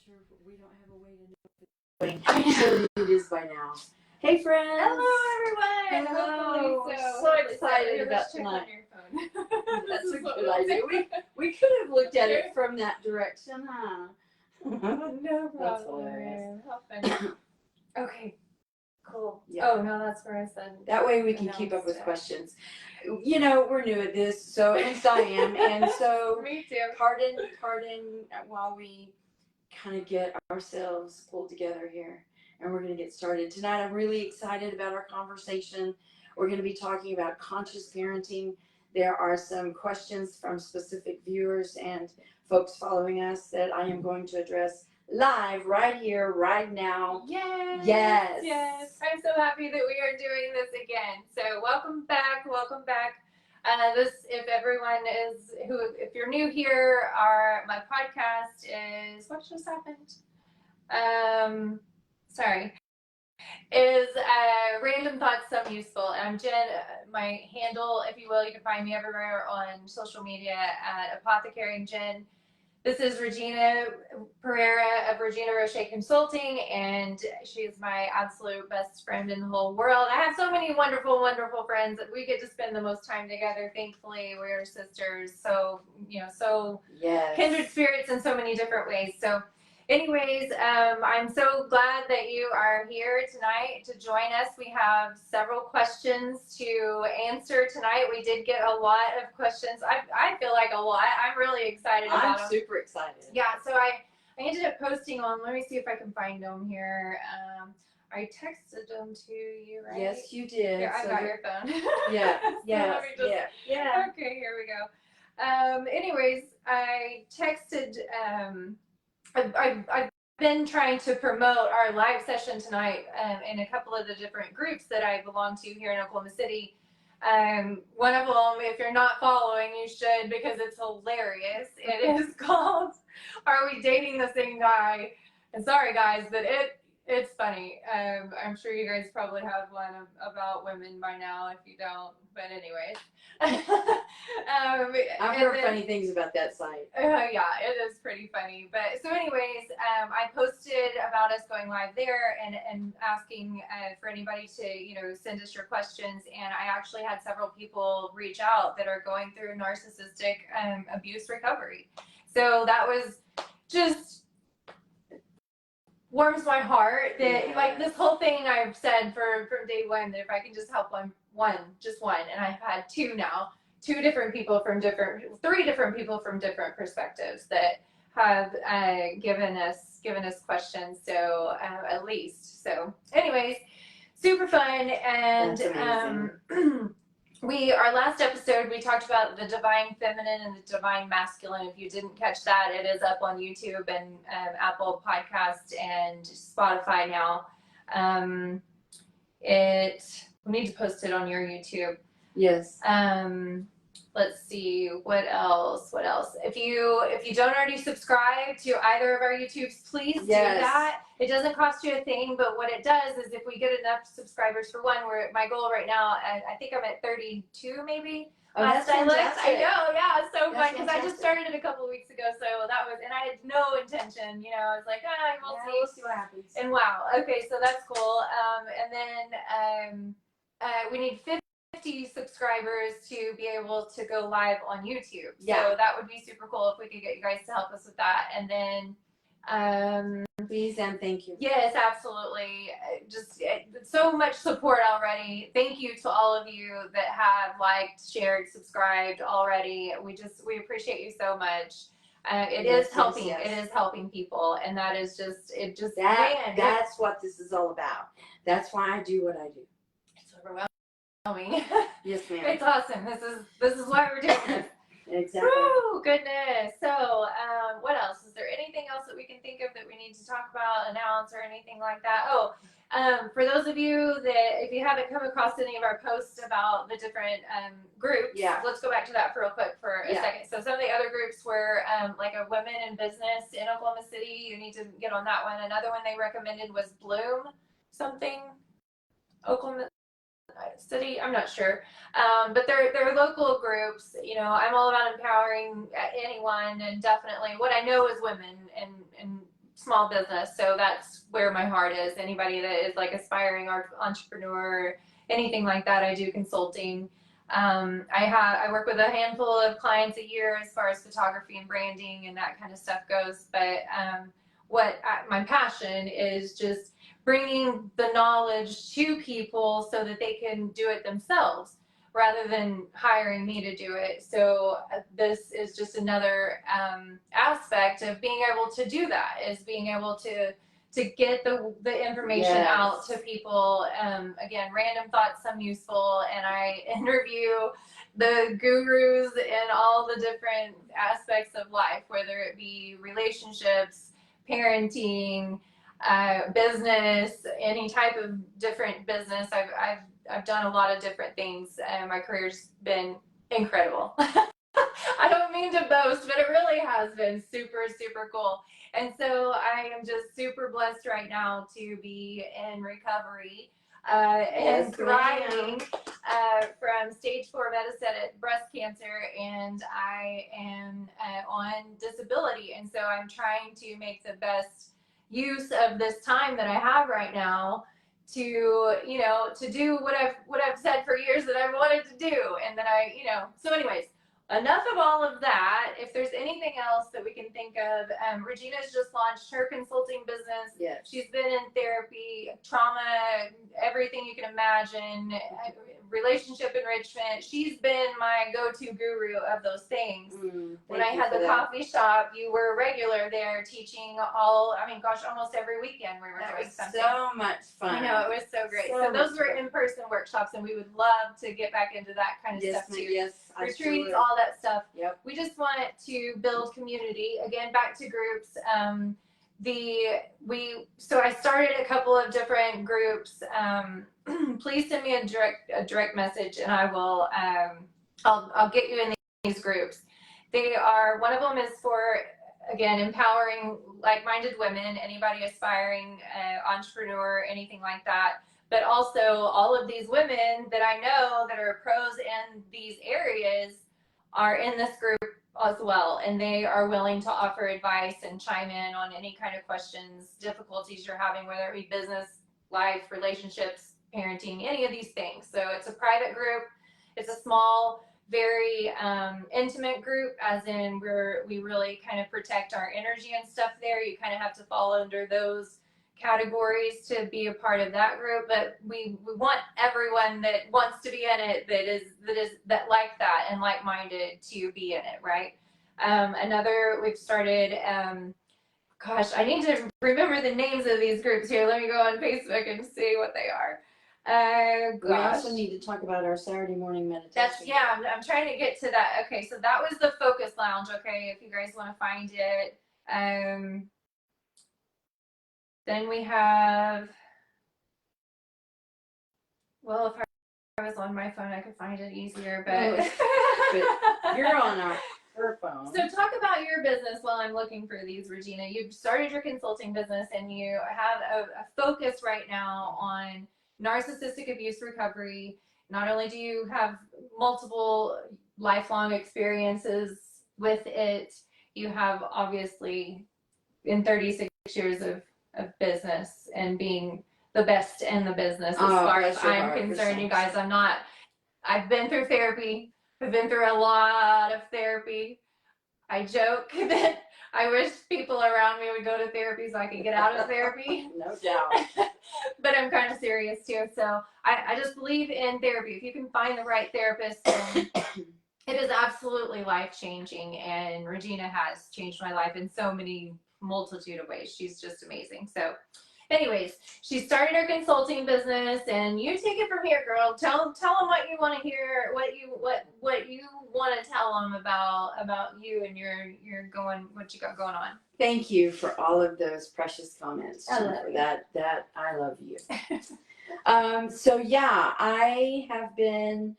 sure if we don't have a way to know if it's going. I'm sure it is by now. Hey friends! Hello everyone! Hello! We're so excited about tonight. That's a good idea. We could have looked at it from that direction, huh? No problem. That's hilarious. How funny. Okay. Cool. Yeah. Oh no, that's where I said. That way we can keep up with questions. You know, we're new at this, so at least I am, and so Me too. pardon while we kind of get ourselves pulled together here, and we're going to get started tonight. I'm really excited about our conversation. We're going to be talking about conscious parenting. There are some questions from specific viewers and folks following us that I am going to address live right here, right now. Yes. Yes. Yes. I'm so happy that we are doing this again. So welcome back. Welcome back. If you're new here, my podcast is, what just happened? Is Random Thoughts Some Useful. And I'm Jen. My handle, if you will, you can find me everywhere on social media at Apothecary Jen. This is Regina Pereira of Regina Roche Consulting, and she's my absolute best friend in the whole world. I have so many wonderful, wonderful friends that we get to spend the most time together. Thankfully, we're sisters, so Yes. Kindred spirits in so many different ways. So anyways, I'm so glad that you are here tonight to join us. We have several questions to answer tonight. We did get a lot of questions. I feel like a lot. I'm really excited about them. I'm super excited. Yeah, so I ended up posting on, let me see if I can find them here. I texted them to you, right? Yes, you did. Here, I've got your phone. Yeah, So yeah. Okay, here we go. Anyways, I texted, I've been trying to promote our live session tonight in a couple of the different groups that I belong to here in Oklahoma City. One of them, if you're not following, you should, because it's hilarious. It is called "Are We Dating the Same Guy?" And sorry guys, but it's funny. I'm sure you guys probably have one about women by now. If you don't, but anyways. I've heard funny things about that site. Yeah, it is pretty funny. But so anyways, I posted about us going live there and asking for anybody to, send us your questions. And I actually had several people reach out that are going through narcissistic abuse recovery. So that was just warms my heart that like this whole thing I've said from day one, that if I can just help just one, and I've had two now, three different people from different perspectives that have given us questions. So at least, so anyways, super fun. And our last episode, we talked about the divine feminine and the divine masculine. If you didn't catch that, it is up on YouTube and Apple Podcast and Spotify now. We need to post it on your YouTube. Yes. Let's see, what else? If you don't already subscribe to either of our YouTubes, please do that. It doesn't cost you a thing, but what it does is if we get enough subscribers for one, my goal right now, I think I'm at 32 maybe. Oh, that's fantastic. I know, yeah, it's so fun because I just started it a couple of weeks ago, and I had no intention, I was like, we'll see what happens. And wow, okay, so that's cool. And then we need 50 subscribers to be able to go live on YouTube. Yeah. So that would be super cool if we could get you guys to help us with that. And then please and thank you. Yes, absolutely. Just so much support already. Thank you to all of you that have liked, shared, subscribed already. We appreciate you so much. It is helping. Yes. It is helping people, and that is that's what this is all about. That's why I do what I do. It's overwhelming. Yes, ma'am. It's awesome. This is why we're doing this. Exactly. Woo, goodness. So, what else? Is there anything else that we can think of that we need to talk about, announce, or anything like that? Oh, for those of you that, if you haven't come across any of our posts about the different groups, let's go back to that real quick for a second. So some of the other groups were like a women in business in Oklahoma City. You need to get on that one. Another one they recommended was Bloom something, Oklahoma City, I'm not sure, but they're local groups. I'm all about empowering anyone, and definitely what I know is women and small business, so that's where my heart is. Anybody that is like aspiring entrepreneur, anything like that, I do consulting. I work with a handful of clients a year as far as photography and branding and that kind of stuff goes. But my passion is just bringing the knowledge to people so that they can do it themselves rather than hiring me to do it. So this is just another aspect of being able to do that, is being able to get the information Yes. out to people. Again, random thoughts, some useful, and I interview the gurus in all the different aspects of life, whether it be relationships, parenting, business, any type of different business. I've done a lot of different things, and my career's been incredible. I don't mean to boast, but it really has been super, super cool. And so I am just super blessed right now to be in recovery and thriving from stage 4 metastatic breast cancer, and I am on disability. And so I'm trying to make the best use of this time that I have right now to, to do what I've said for years that I've wanted to do. And then so anyways, enough of all of that. If there's anything else that we can think of, Regina's just launched her consulting business. Yes. She's been in therapy, trauma, everything you can imagine, relationship enrichment. She's been my go-to guru of those things. When I had the coffee shop, you were a regular there teaching almost every weekend we were doing something. So much fun. I know, it was so great. So those were in-person workshops, and we would love to get back into that kind of stuff too. Yes, Retreats, all that stuff. Yep. We just want to build community. Again, back to groups. So I started a couple of different groups. Please send me a direct message, and I will. I'll get you in these groups. One of them is for, again, empowering like-minded women, anybody aspiring, entrepreneur, anything like that. But also all of these women that I know that are pros in these areas are in this group as well. And they are willing to offer advice and chime in on any kind of questions, difficulties you're having, whether it be business, life, relationships, parenting, any of these things. So it's a private group. It's a small, very intimate group, as in we really kind of protect our energy and stuff there. You kind of have to fall under those categories to be a part of that group, but we want everyone that wants to be in it, that like that and like-minded, to be in it, right? We've started, I need to remember the names of these groups here. Let me go on Facebook and see what they are. We also need to talk about our Saturday morning meditation. I'm trying to get to that. Okay, so that was the Focus Lounge. Okay, if you guys want to find it. Then we have, well, if I was on my phone, I could find it easier, but you're on her phone. So talk about your business while I'm looking for these, Regina. You've started your consulting business, and you have a focus right now on narcissistic abuse recovery. Not only do you have multiple lifelong experiences with it, you have obviously in 36 years of business and being the best in the business as far as I'm concerned. You guys, I've been through therapy. I've been through a lot of therapy. I joke that I wish people around me would go to therapy so I could get out of therapy. No doubt. But I'm kind of serious too. So I just believe in therapy. If you can find the right therapist, then it is absolutely life-changing. And Regina has changed my life in so many multitude of ways. She's just amazing. So anyways, she started her consulting business, and you take it from here, girl. Tell them what you want to hear, what you want to tell them about you and what you got going on. Thank you for all of those precious comments. I love you. That I love you. So yeah, I have been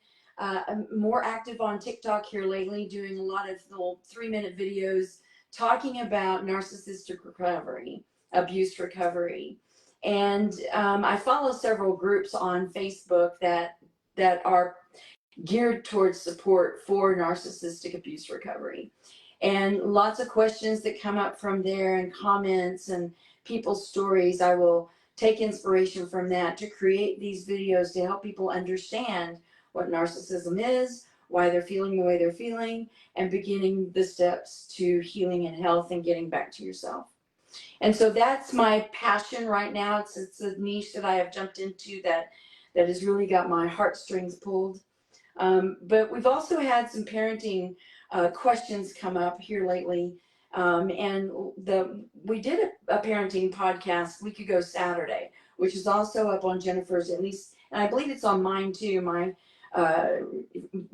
more active on TikTok here lately, doing a lot of little 3-minute videos talking about narcissistic recovery, abuse recovery. And I follow several groups on Facebook that are geared towards support for narcissistic abuse recovery. and lots of questions that come up from there and comments and people's stories. I will take inspiration from that to create these videos to help people understand what narcissism is, why they're feeling the way they're feeling, and beginning the steps to healing and health and getting back to yourself. And so that's my passion right now. It's a niche that I have jumped into that has really got my heartstrings pulled. But we've also had some parenting questions come up here lately. And we did a parenting podcast a week ago Saturday, which is also up on Jennifer's, at least, and I believe it's on mine too, my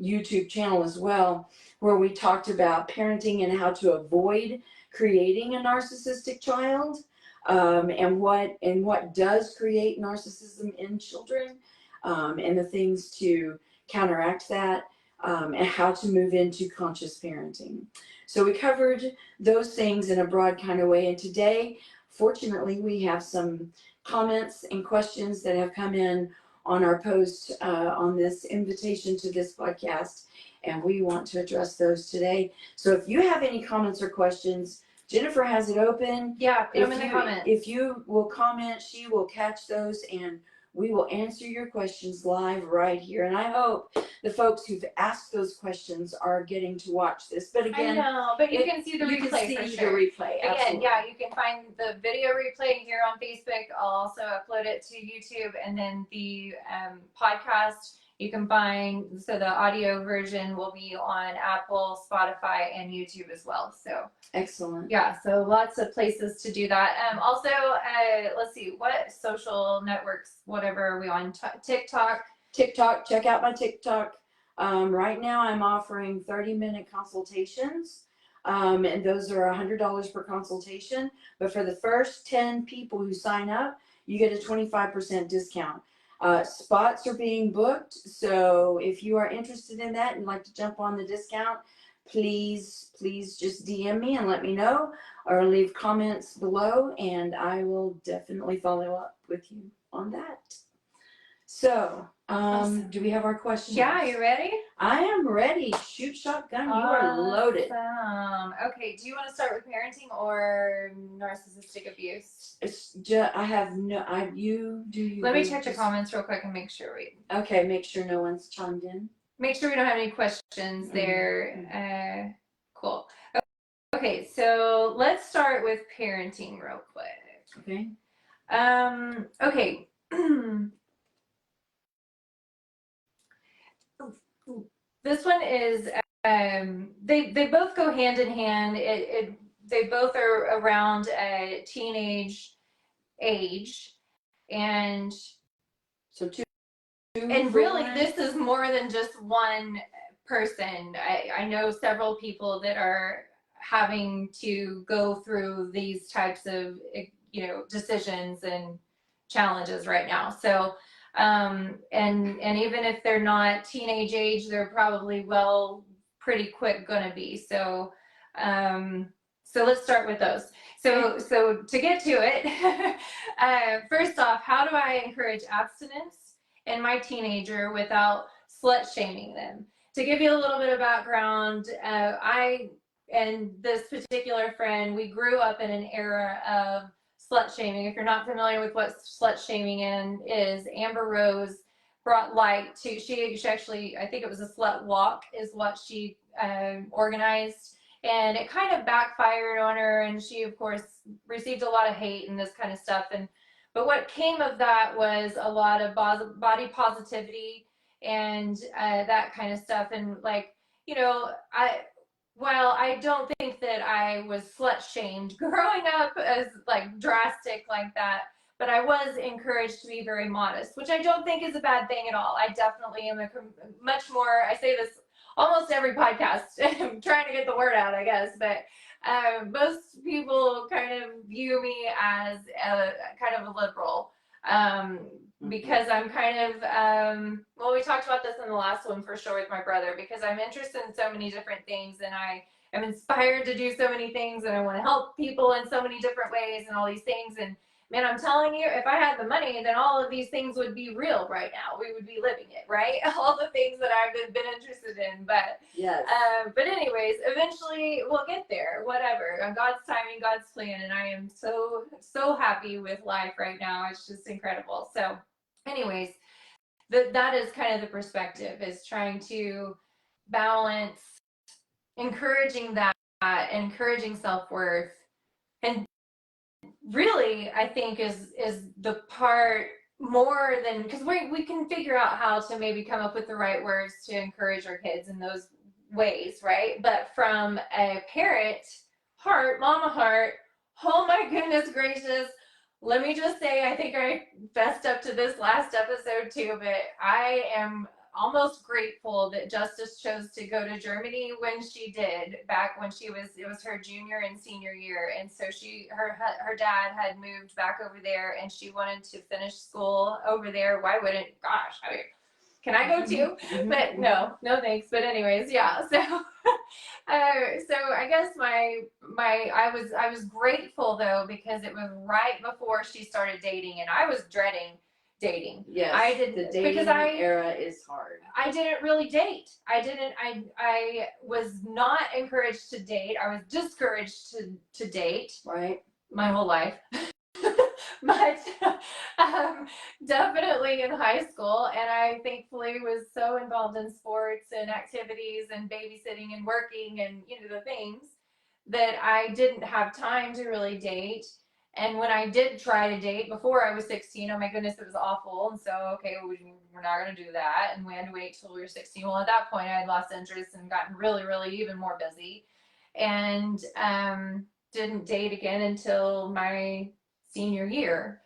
YouTube channel as well, where we talked about parenting and how to avoid creating a narcissistic child, and what does create narcissism in children, and the things to counteract that, and how to move into conscious parenting. So we covered those things in a broad kind of way. And today, fortunately, we have some comments and questions that have come in on our post on this invitation to this podcast, and we want to address those today. So if you have any comments or questions, Jennifer has it open. Yeah, put them in the comments. If you will comment, she will catch those, and we will answer your questions live right here. And I hope the folks who've asked those questions are getting to watch this. But again, I know, but you can see the you replay can see for the sure. replay. Again, Absolutely. yeah, you can find the video replay here on Facebook. I'll also upload it to YouTube, and then the podcast you can find. So the audio version will be on Apple, Spotify, and YouTube as well. So excellent. yeah, so lots of places to do that. Also, let's see, what social networks, whatever are we on? TikTok. Check out my TikTok. Right now I'm offering 30-minute consultations, and those are $100 per consultation. But for the first 10 people who sign up, you get a 25% discount. Spots are being booked, so if you are interested in that and like to jump on the discount, please just DM me and let me know, or leave comments below, and I will definitely follow up with you on that. So, Awesome. do we have our questions? Yeah, you ready? I am ready. Shoot shotgun, you are loaded. Okay, do you want to start with parenting or narcissistic abuse? I have no, you. Let me check the comments real quick and make sure okay, make sure no one's chimed in. Make sure we don't have any questions there. Cool. Okay, so let's start with parenting real quick. Okay. Okay. This one is, they both go hand in hand. They both are around a teenage age, and so two and really this is more than just one person. I know several people that are having to go through these types of, decisions and challenges right now. So and even if they're not teenage age, they're probably pretty quick gonna be. So so let's start with those. So to get to it, first off, how do I encourage abstinence in my teenager without slut shaming them? To give you a little bit of background, I and this particular friend, we grew up in an era of slut shaming. If you're not familiar with what slut shaming is, Amber Rose brought light to, she actually, I think it was a slut walk is what she organized, and it kind of backfired on her, and she of course received a lot of hate and this kind of stuff. But what came of that was a lot of body positivity and that kind of stuff. And while I don't think that I was slut shamed growing up as drastic like that, but I was encouraged to be very modest, which I don't think is a bad thing at all. I definitely am much more, I say this almost every podcast, I'm trying to get the word out, I guess, but most people kind of view me as a kind of a liberal, because I'm kind of, we talked about this in the last one for sure with my brother, because I'm interested in so many different things, and I am inspired to do so many things, and I want to help people in so many different ways and all these things. man, I'm telling you, if I had the money, then all of these things would be real right now. We would be living it, right? All the things that I've been interested in. But yes. But anyways, eventually we'll get there. Whatever, on God's timing, God's plan, and I am so happy with life right now. It's just incredible. So, anyways, that is kind of the perspective, is trying to balance encouraging that, encouraging self-worth, and really I think is the part more than, because we can figure out how to maybe come up with the right words to encourage our kids in those ways, right? But from a parent heart, mama heart, oh my goodness gracious, let me just say, I think I fessed up to this last episode too, but I am almost grateful that Justice chose to go to Germany when she did, back when it was her junior and senior year. And so her dad had moved back over there, and she wanted to finish school over there. Why wouldn't, gosh, I mean, can I go too? But no thanks. But anyways, yeah. So, so I guess I was grateful though, because it was right before she started dating, and I was dreading dating. Yes, I didn't, the dating era is hard. I didn't really date. I was not encouraged to date. I was discouraged to date. Right. My whole life. But definitely in high school, and I thankfully was so involved in sports and activities and babysitting and working and the things, that I didn't have time to really date. And when I did try to date before I was 16, oh my goodness, it was awful. And so, okay, we're not going to do that. And we had to wait till we were 16. Well, at that point, I had lost interest and gotten really, really even more busy. And didn't date again until my senior year,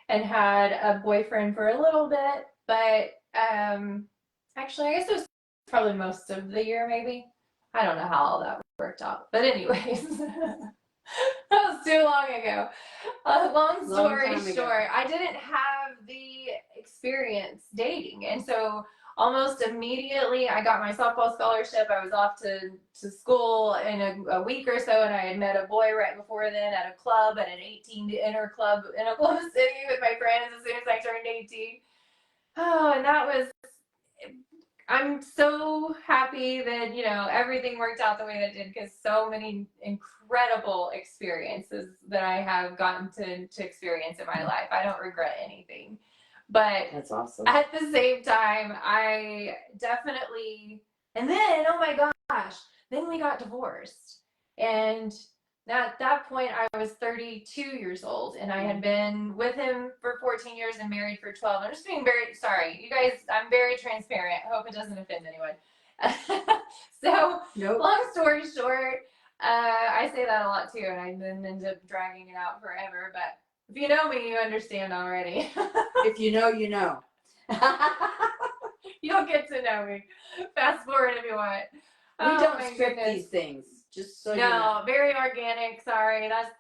and had a boyfriend for a little bit. But actually, I guess it was probably most of the year, maybe. I don't know how all that worked out. But anyways. That was too long ago. Long story short, I didn't have the experience dating, and so almost immediately I got my softball scholarship. I was off to school in a week or so, and I had met a boy right before then at a club, at an 18 to enter club in Oklahoma City with my friends as soon as I turned 18. Oh, and that was, I'm so happy that, everything worked out the way that it did, because so many incredible experiences that I have gotten to experience in my life. I don't regret anything. But that's awesome. At the same time, I definitely, and then, oh my gosh, then we got divorced. And at that point, I was 32 years old, and I had been with him for 14 years and married for 12. I'm just being very sorry, you guys. I'm very transparent. I hope it doesn't offend anyone. So, nope. Long story short, I say that a lot too, and I then end up dragging it out forever. But if you know me, you understand already. If you know, you know. You'll get to know me. Fast forward if you want. We don't script these things. Just so you know. Very organic. Sorry, that's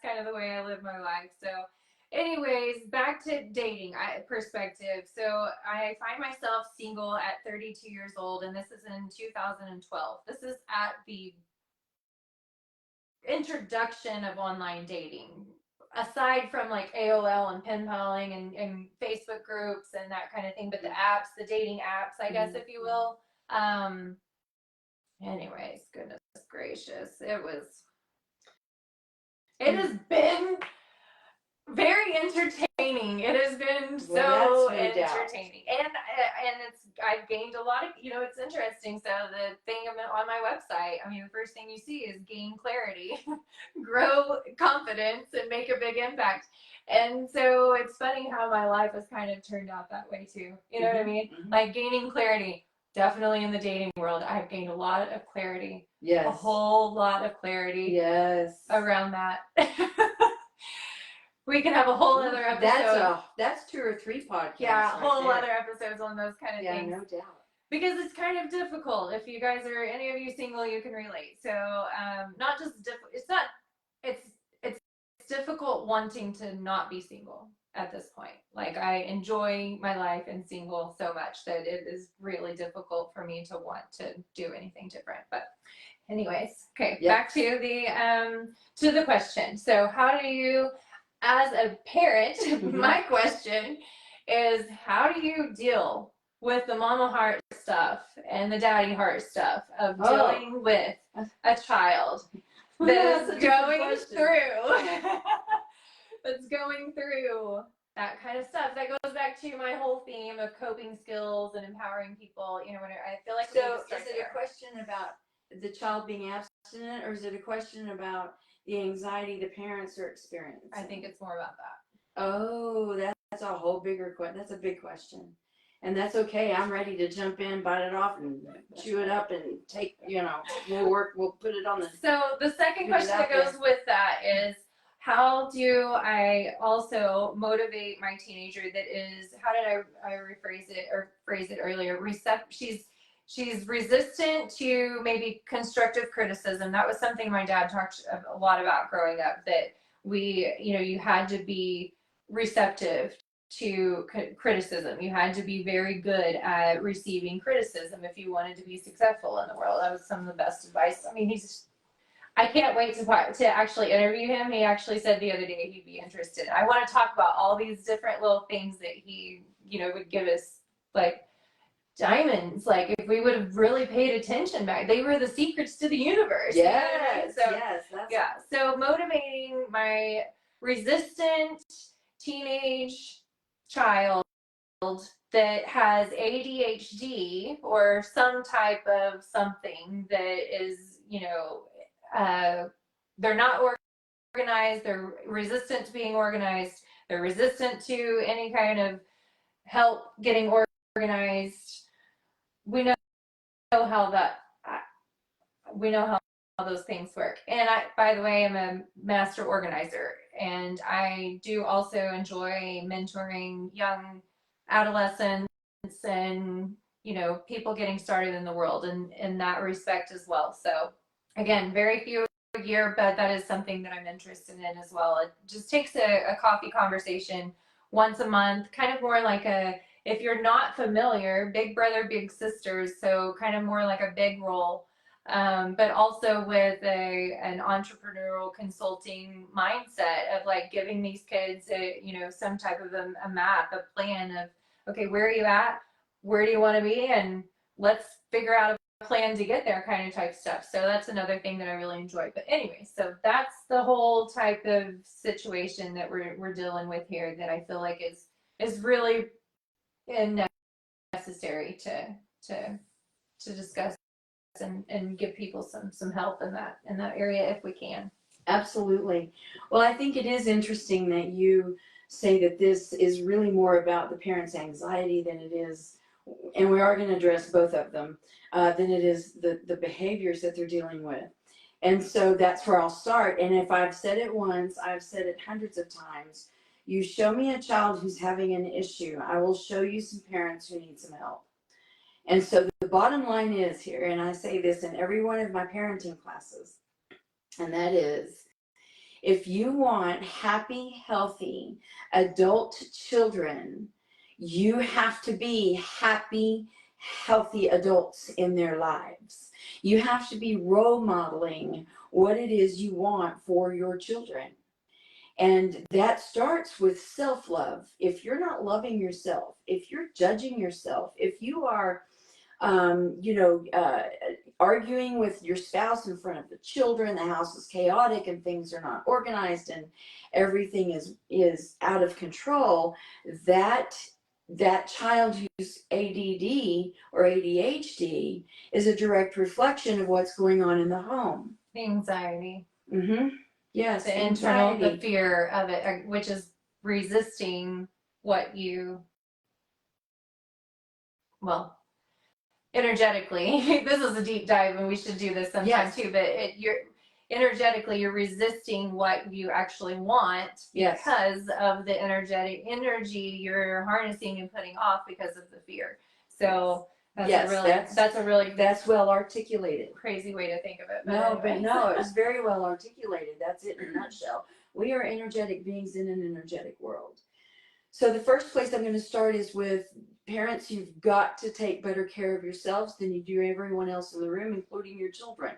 kind of the way I live my life. So, anyways, back to dating perspective. So I find myself single at 32 years old, and this is in 2012. This is at the introduction of online dating. Aside from like AOL and pen paling and Facebook groups and that kind of thing, but the apps, the dating apps, I guess, if you will. Anyways, goodness gracious, it has been very entertaining. It has been so entertaining, and I've gained a lot of, it's interesting. So the thing on my website, I mean, the first thing you see is gain clarity, grow confidence, and make a big impact. And so it's funny how my life has kind of turned out that way too. You know what I mean? Like gaining clarity. Definitely in the dating world, I've gained a lot of clarity. Yes. A whole lot of clarity. Yes. Around that. We can have a whole other episode. That's 2 or 3 podcasts. Yeah, whole other episodes on those kind of things. Yeah, no doubt. Because it's kind of difficult. If you guys are, any of you single, you can relate. So, not just it's difficult wanting to not be single at this point. Like, I enjoy my life and single so much that it is really difficult for me to want to do anything different. But anyways, okay, Back to the question. So how do you as a parent, my question is, how do you deal with the mama heart stuff and the daddy heart stuff of dealing with a child that's going through that kind of stuff? That goes back to my whole theme of coping skills and empowering people. You know, when I feel like so is it a question about the child being abstinent, or is it a question about the anxiety the parents are experiencing? I think it's more about that. Oh, that's a whole bigger question. That's a big question. And that's okay. I'm ready to jump in, bite it off, and chew it up, and take, we'll put it on the. So the second question that goes with that is, how do I also motivate my teenager that is, how did I rephrase it or phrase it earlier? She's resistant to maybe constructive criticism. That was something my dad talked a lot about growing up, that you had to be receptive to criticism. You had to be very good at receiving criticism if you wanted to be successful in the world. That was some of the best advice. I mean, I can't wait to actually interview him. He actually said the other day he'd be interested. I want to talk about all these different little things that he, would give us, like diamonds. Like, if we would have really paid attention back, they were the secrets to the universe. Yes, you know what I mean? So motivating my resistant teenage child that has ADHD or some type of something that is, they're not organized, they're resistant to being organized, they're resistant to any kind of help getting organized. We know how those things work. And I, by the way, am a master organizer, and I do also enjoy mentoring young adolescents and people getting started in the world, and in that respect as well. So again, very few a year, but that is something that I'm interested in as well. It just takes a coffee conversation once a month, kind of more like if you're not familiar, big brother, big sisters, so kind of more like a big role, but also with an entrepreneurial consulting mindset of like giving these kids some type of a map, a plan of, okay, where are you at? Where do you want to be? And let's figure out a plan to get there, kind of type stuff. So that's another thing that I really enjoy. But anyway, so that's the whole type of situation that we're dealing with here, that I feel like is really necessary to discuss and give people some help in that area if we can. Absolutely. Well, I think it is interesting that you say that this is really more about the parents' anxiety than it is, and we are going to address both of them, than it is the behaviors that they're dealing with. And so that's where I'll start. And if I've said it once, I've said it hundreds of times. You show me a child who's having an issue, I will show you some parents who need some help. And so the bottom line is here, and I say this in every one of my parenting classes, and that is, if you want happy, healthy adult children, you have to be happy, healthy adults in their lives. You have to be role modeling what it is you want for your children. And that starts with self-love. If you're not loving yourself, if you're judging yourself, if you are arguing with your spouse in front of the children, the house is chaotic and things are not organized and everything is out of control, that child who's ADD or ADHD is a direct reflection of what's going on in the home. Anxiety. Mm-hmm. Yes. The internal, the fear of it, which is resisting what you, well, energetically, this is a deep dive and we should do this sometime too, but energetically you're resisting what you actually want because of the energy you're harnessing and putting off because of the fear. So that's well articulated. Crazy way to think of it. But no, it was very well articulated. That's it in a nutshell. We are energetic beings in an energetic world. So the first place I'm going to start is with parents. You've got to take better care of yourselves than you do everyone else in the room, including your children.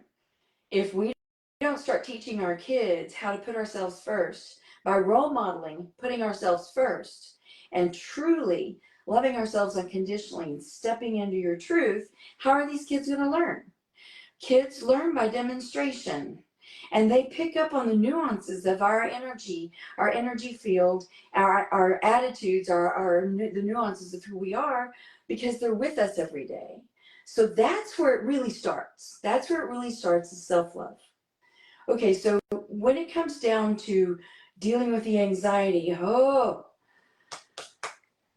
If we don't start teaching our kids how to put ourselves first, by role modeling, putting ourselves first, and truly loving ourselves unconditionally and stepping into your truth, how are these kids going to learn? Kids learn by demonstration, and they pick up on the nuances of our energy field, our attitudes, the nuances of who we are, because they're with us every day. So that's where it really starts. That's where it really starts, is self-love. Okay, so when it comes down to dealing with the anxiety,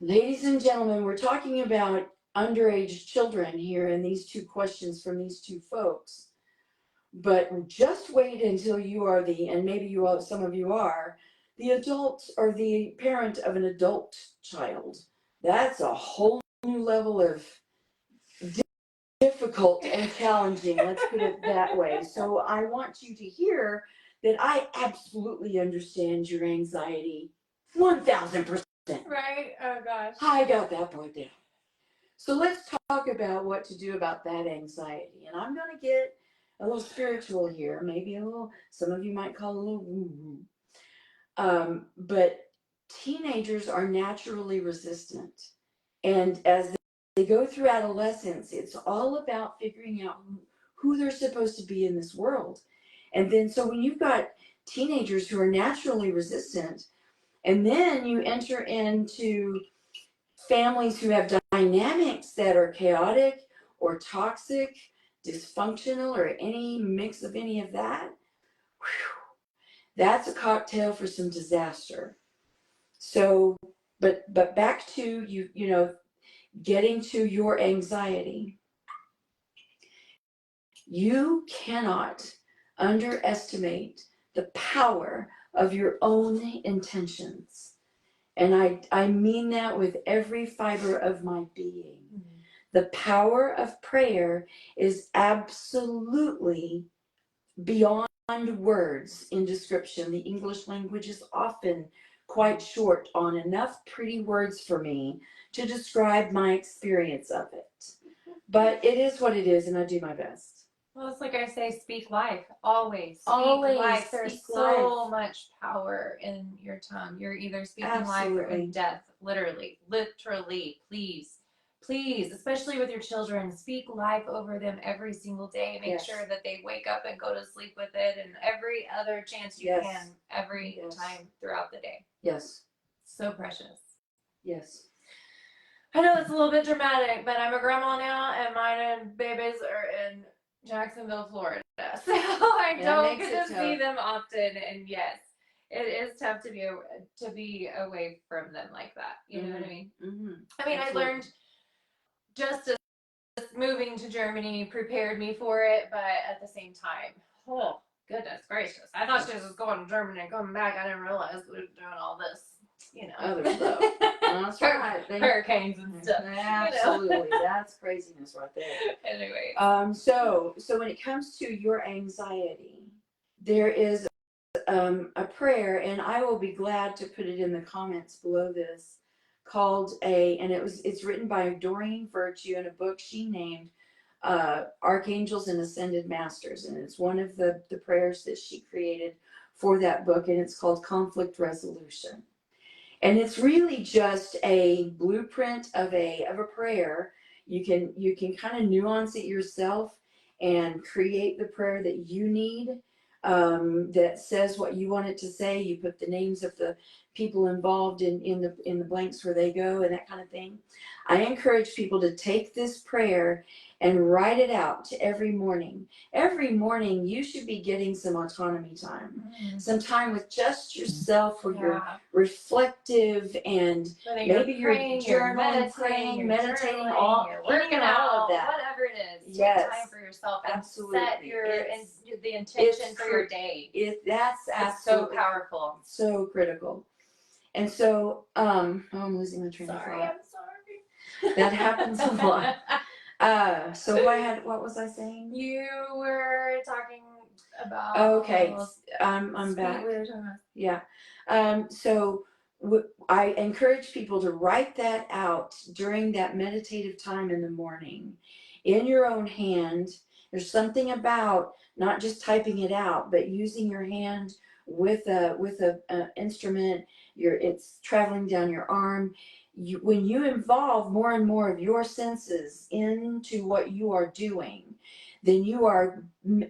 ladies and gentlemen, we're talking about underage children here in these two questions from these two folks. But just wait until you are and maybe you all, some of you are, the adult or the parent of an adult child. That's a whole new level of difficult and challenging, let's put it that way. So I want you to hear that I absolutely understand your anxiety 1000%. Right? Oh gosh. I got that part down. So let's talk about what to do about that anxiety. And I'm going to get a little spiritual here, maybe a little, some of you might call it a little woo-woo. But teenagers are naturally resistant. And as they go through adolescence, it's all about figuring out who they're supposed to be in this world. And then, so when you've got teenagers who are naturally resistant, and then you enter into families who have dynamics that are chaotic or toxic, dysfunctional, or any mix of any of that, that's a cocktail for some disaster. So, but back to you, getting to your anxiety. You cannot underestimate the power of your own intentions. And I mean that with every fiber of my being. Mm-hmm. The power of prayer is absolutely beyond words in description. The English language is often quite short on enough pretty words for me to describe my experience of it. But it is what it is, and I do my best. Well, it's like I say, speak life. Always. Always speak life. There's speak so life. much power in your tongue. You're either speaking Absolutely. life or death. Literally. Please. Please, especially with your children, speak life over them every single day. Make Yes. sure that they wake up and go to sleep with it, and every other chance you Yes. can, every Yes. time throughout the day. Yes. So precious. Yes. I know it's a little bit dramatic, but I'm a grandma now, and mine and babies are in Jacksonville, Florida. So I don't get to see them often, and yes, it is tough to be away from them like that. You know what I mean? Mm-hmm. I mean, I learned just as moving to Germany prepared me for it, but at the same time, oh goodness gracious, I thought she was just going to Germany and coming back. I didn't realize we were doing all this. Other stuff. That's right. Hurricanes and stuff. Absolutely. That's craziness right there. Anyway. So when it comes to your anxiety, there is a prayer, and I will be glad to put it in the comments below this, called it's written by Doreen Virtue in a book she named Archangels and Ascended Masters, and it's one of the prayers that she created for that book, and it's called Conflict Resolution. And it's really just a blueprint of a prayer. You can kind of nuance it yourself and create the prayer that you need, that says what you want it to say. You put the names of the people involved in the blanks where they go and that kind of thing. I encourage people to take this prayer and write it out every morning. Every morning you should be getting some autonomy time, some time with just yourself, where you're reflective, and maybe you're journaling, praying, meditating, you're working out, all of that. Whatever it is, yes, take time for yourself and absolutely. Set the intention for your day. That's absolutely so powerful, so critical. And so, I'm losing my train of thought. I'm sorry. That happens a lot. So what was I saying? You were talking about. Okay, I'm back. Yeah. So I encourage people to write that out during that meditative time in the morning, in your own hand. There's something about not just typing it out, but using your hand with a instrument. It's traveling down your arm. When you involve more and more of your senses into what you are doing, then you are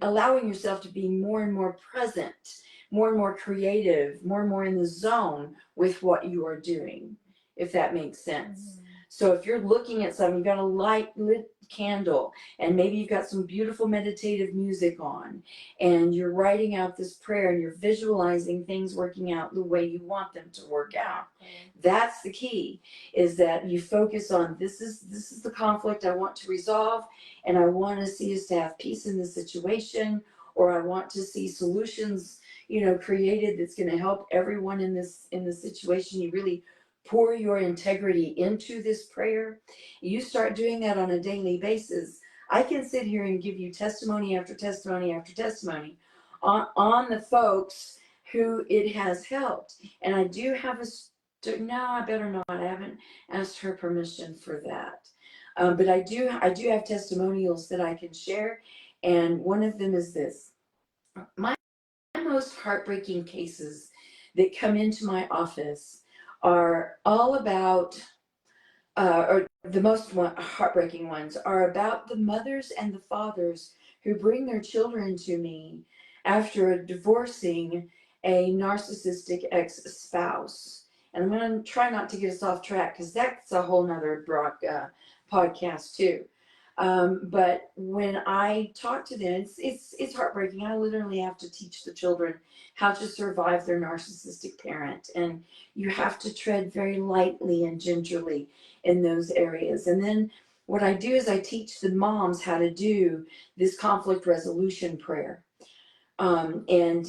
allowing yourself to be more and more present, more and more creative, more and more in the zone with what you are doing, if that makes sense. So if you're looking at something, you've got a lit candle, and maybe you've got some beautiful meditative music on, and you're writing out this prayer, and you're visualizing things working out the way you want them to work out. That's the key, is that you focus on this is the conflict I want to resolve, and I want to see us to have peace in this situation, or I want to see solutions, created that's going to help everyone in this situation. You really pour your integrity into this prayer. You start doing that on a daily basis. I can sit here and give you testimony after testimony after testimony on the folks who it has helped. And I do have no, I better not. I haven't asked her permission for that. But I do have testimonials that I can share. And one of them is this. My most heartbreaking cases that come into my office are all about, or the most heartbreaking ones are about the mothers and the fathers who bring their children to me after divorcing a narcissistic ex-spouse. And I'm going to try not to get us off track, because that's a whole nother podcast too. But when I talk to them, it's heartbreaking. I literally have to teach the children how to survive their narcissistic parent, and you have to tread very lightly and gingerly in those areas. And then what I do is I teach the moms how to do this conflict resolution prayer, and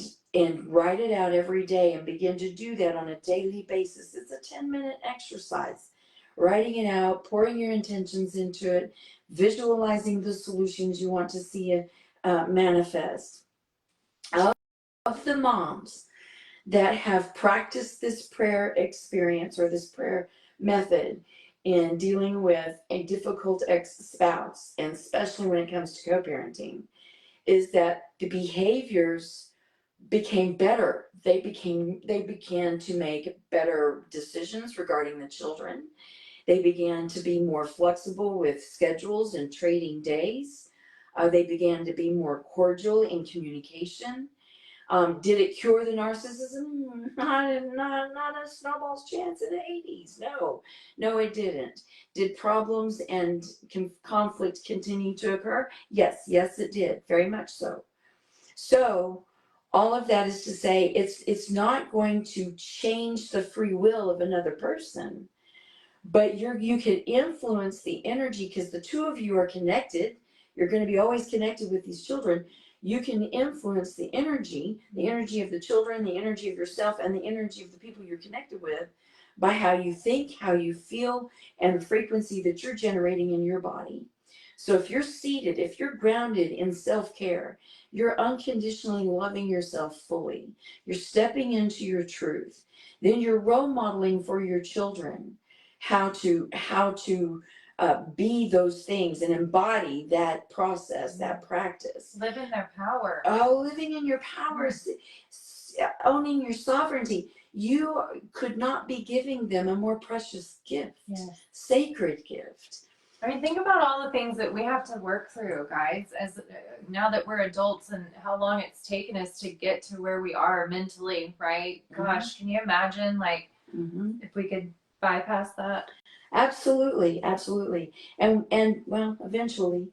write it out every day, and begin to do that on a daily basis. It's a 10-minute exercise. Writing it out, pouring your intentions into it, visualizing the solutions you want to see manifest. Of the moms that have practiced this prayer experience or this prayer method in dealing with a difficult ex-spouse, and especially when it comes to co-parenting, is that the behaviors became better. They began to make better decisions regarding the children. They began to be more flexible with schedules and trading days. They began to be more cordial in communication. Did it cure the narcissism? Not a snowball's chance in the 80s. No, it didn't. Did problems and conflict continue to occur? Yes, it did. Very much so. So all of that is to say, it's not going to change the free will of another person, but you can influence the energy, because the two of you are connected. You're going to be always connected with these children. You can influence the energy of the children, the energy of yourself, and the energy of the people you're connected with by how you think, how you feel, and the frequency that you're generating in your body. So if you're seated, if you're grounded in self-care, you're unconditionally loving yourself fully, you're stepping into your truth, then you're role modeling for your children how to be those things and embody that process, that practice. Live in their power. Oh, living in your power, owning your sovereignty. You could not be giving them a more precious gift, sacred gift. I mean, think about all the things that we have to work through, guys, as now that we're adults, and how long it's taken us to get to where we are mentally, right? Gosh, can you imagine, like, if we could bypass that? Absolutely. And well, eventually.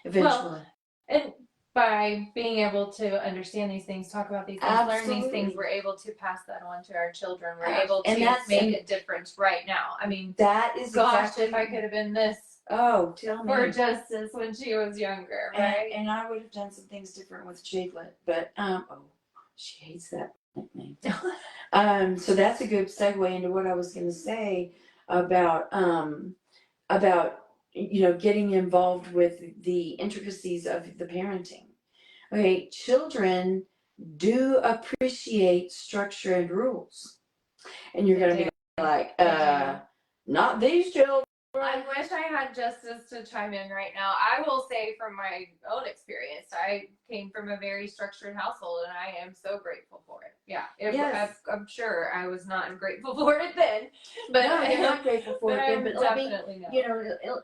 Well, and by being able to understand these things, talk about these things, learn these things, we're able to pass that on to our children. We're able to make a difference right now. I mean, that is if I could have been this. Oh, tell me. For Justice when she was younger, right? And I would have done some things different with Chiglet, but she hates that nickname. So that's a good segue into what I was going to say about getting involved with the intricacies of the parenting. Okay, children do appreciate structure and rules, and you're going to be like, not these children. I wish I had Justice to chime in right now. I will say from my own experience, I came from a very structured household, and I am so grateful for it. Yeah. Yes. I'm sure I was not grateful for it then, but No, you're not grateful for it then, but definitely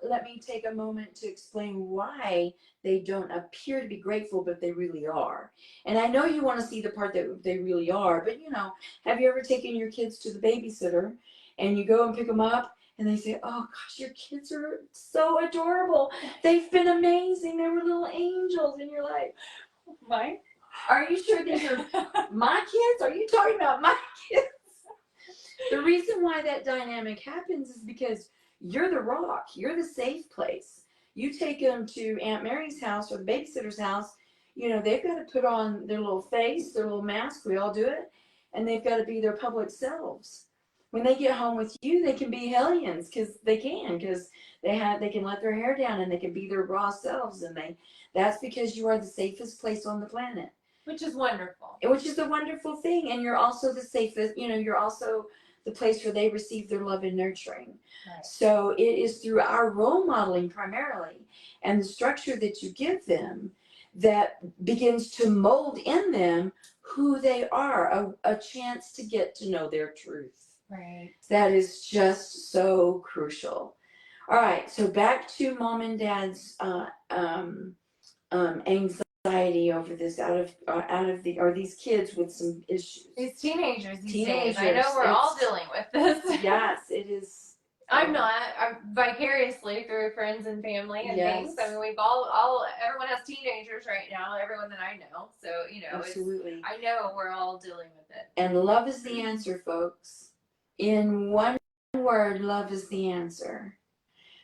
let me take a moment to explain why they don't appear to be grateful, but they really are. And I know you want to see the part that they really are, but have you ever taken your kids to the babysitter and you go and pick them up and they say, oh gosh, your kids are so adorable. They've been amazing. They were little angels. And you're like, Mine? are you sure these are my kids? Are you talking about my kids? The reason why that dynamic happens is because you're the rock. You're the safe place. You take them to Aunt Mary's house or the babysitter's house, they've got to put on their little face, their little mask. We all do it. And they've got to be their public selves. When they get home with you, they can be hellions because they can let their hair down and they can be their raw selves. And that's because you are the safest place on the planet. Which is wonderful. Which is a wonderful thing. And you're also the safest, you're also the place where they receive their love and nurturing. Right. So it is through our role modeling primarily and the structure that you give them that begins to mold in them who they are, a chance to get to know their truth. Right. That is just so crucial. All right, so back to mom and dad's anxiety over this or these kids with some issues. These teenagers these days. I know we're all dealing with this. Yes, it is. I'm vicariously through friends and family and things. I mean, we've everyone has teenagers right now, everyone that I know. So, absolutely. I know we're all dealing with it. And love is the answer, folks. In one word, love is the answer.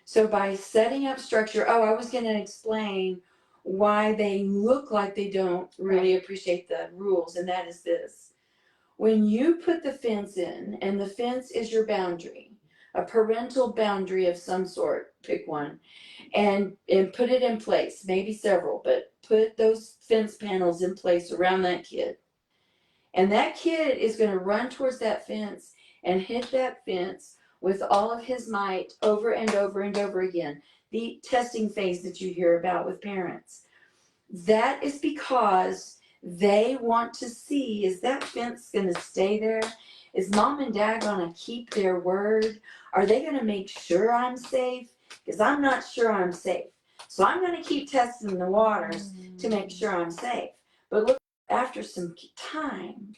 So by setting up structure, I was going to explain why they look like they don't really appreciate the rules, and that is this. When you put the fence in, and the fence is your boundary, a parental boundary of some sort, pick one, and put it in place, maybe several, but put those fence panels in place around that kid. And that kid is going to run towards that fence and hit that fence with all of his might over and over and over again. The testing phase that you hear about with parents. That is because they want to see, is that fence going to stay there? Is mom and dad going to keep their word? Are they going to make sure I'm safe? Because I'm not sure I'm safe. So I'm going to keep testing the waters to make sure I'm safe. But look, after some time,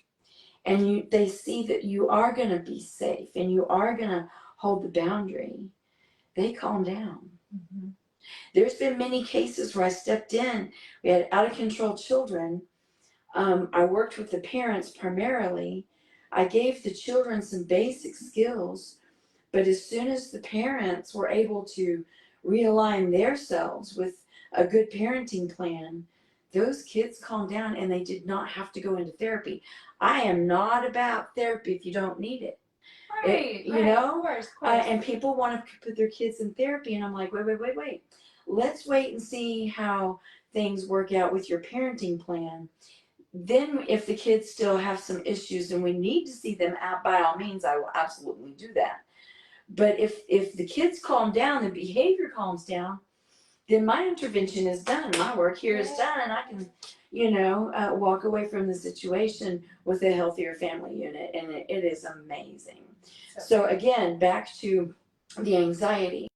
and they see that you are going to be safe and you are going to hold the boundary, they calm down. Mm-hmm. There's been many cases where I stepped in. We had out of control children. I worked with the parents primarily. I gave the children some basic skills, but as soon as the parents were able to realign themselves with a good parenting plan, those kids calmed down and they did not have to go into therapy. I am not about therapy if you don't need it. Right, of course. And people want to put their kids in therapy, and I'm like, wait. Let's wait and see how things work out with your parenting plan. Then if the kids still have some issues and we need to see them out, by all means, I will absolutely do that. But if the kids calm down, the behavior calms down, then my intervention is done. My work here is done, and I can, walk away from the situation with a healthier family unit, and it is amazing. So again, back to the anxiety.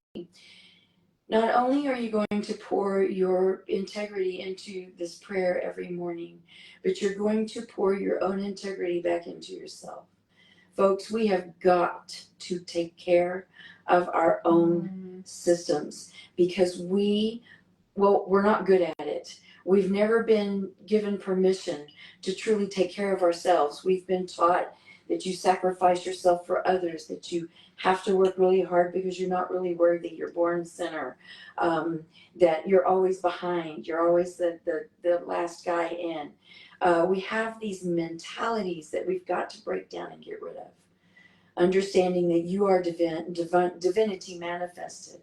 Not only are you going to pour your integrity into this prayer every morning, but you're going to pour your own integrity back into yourself. Folks, we have got to take care of our own systems because we're not good at it. We've never been given permission to truly take care of ourselves. We've been taught that you sacrifice yourself for others, that you have to work really hard because you're not really worthy, you're born a sinner, that you're always behind, you're always the last guy in. We have these mentalities that we've got to break down and get rid of. Understanding that you are divinity manifested.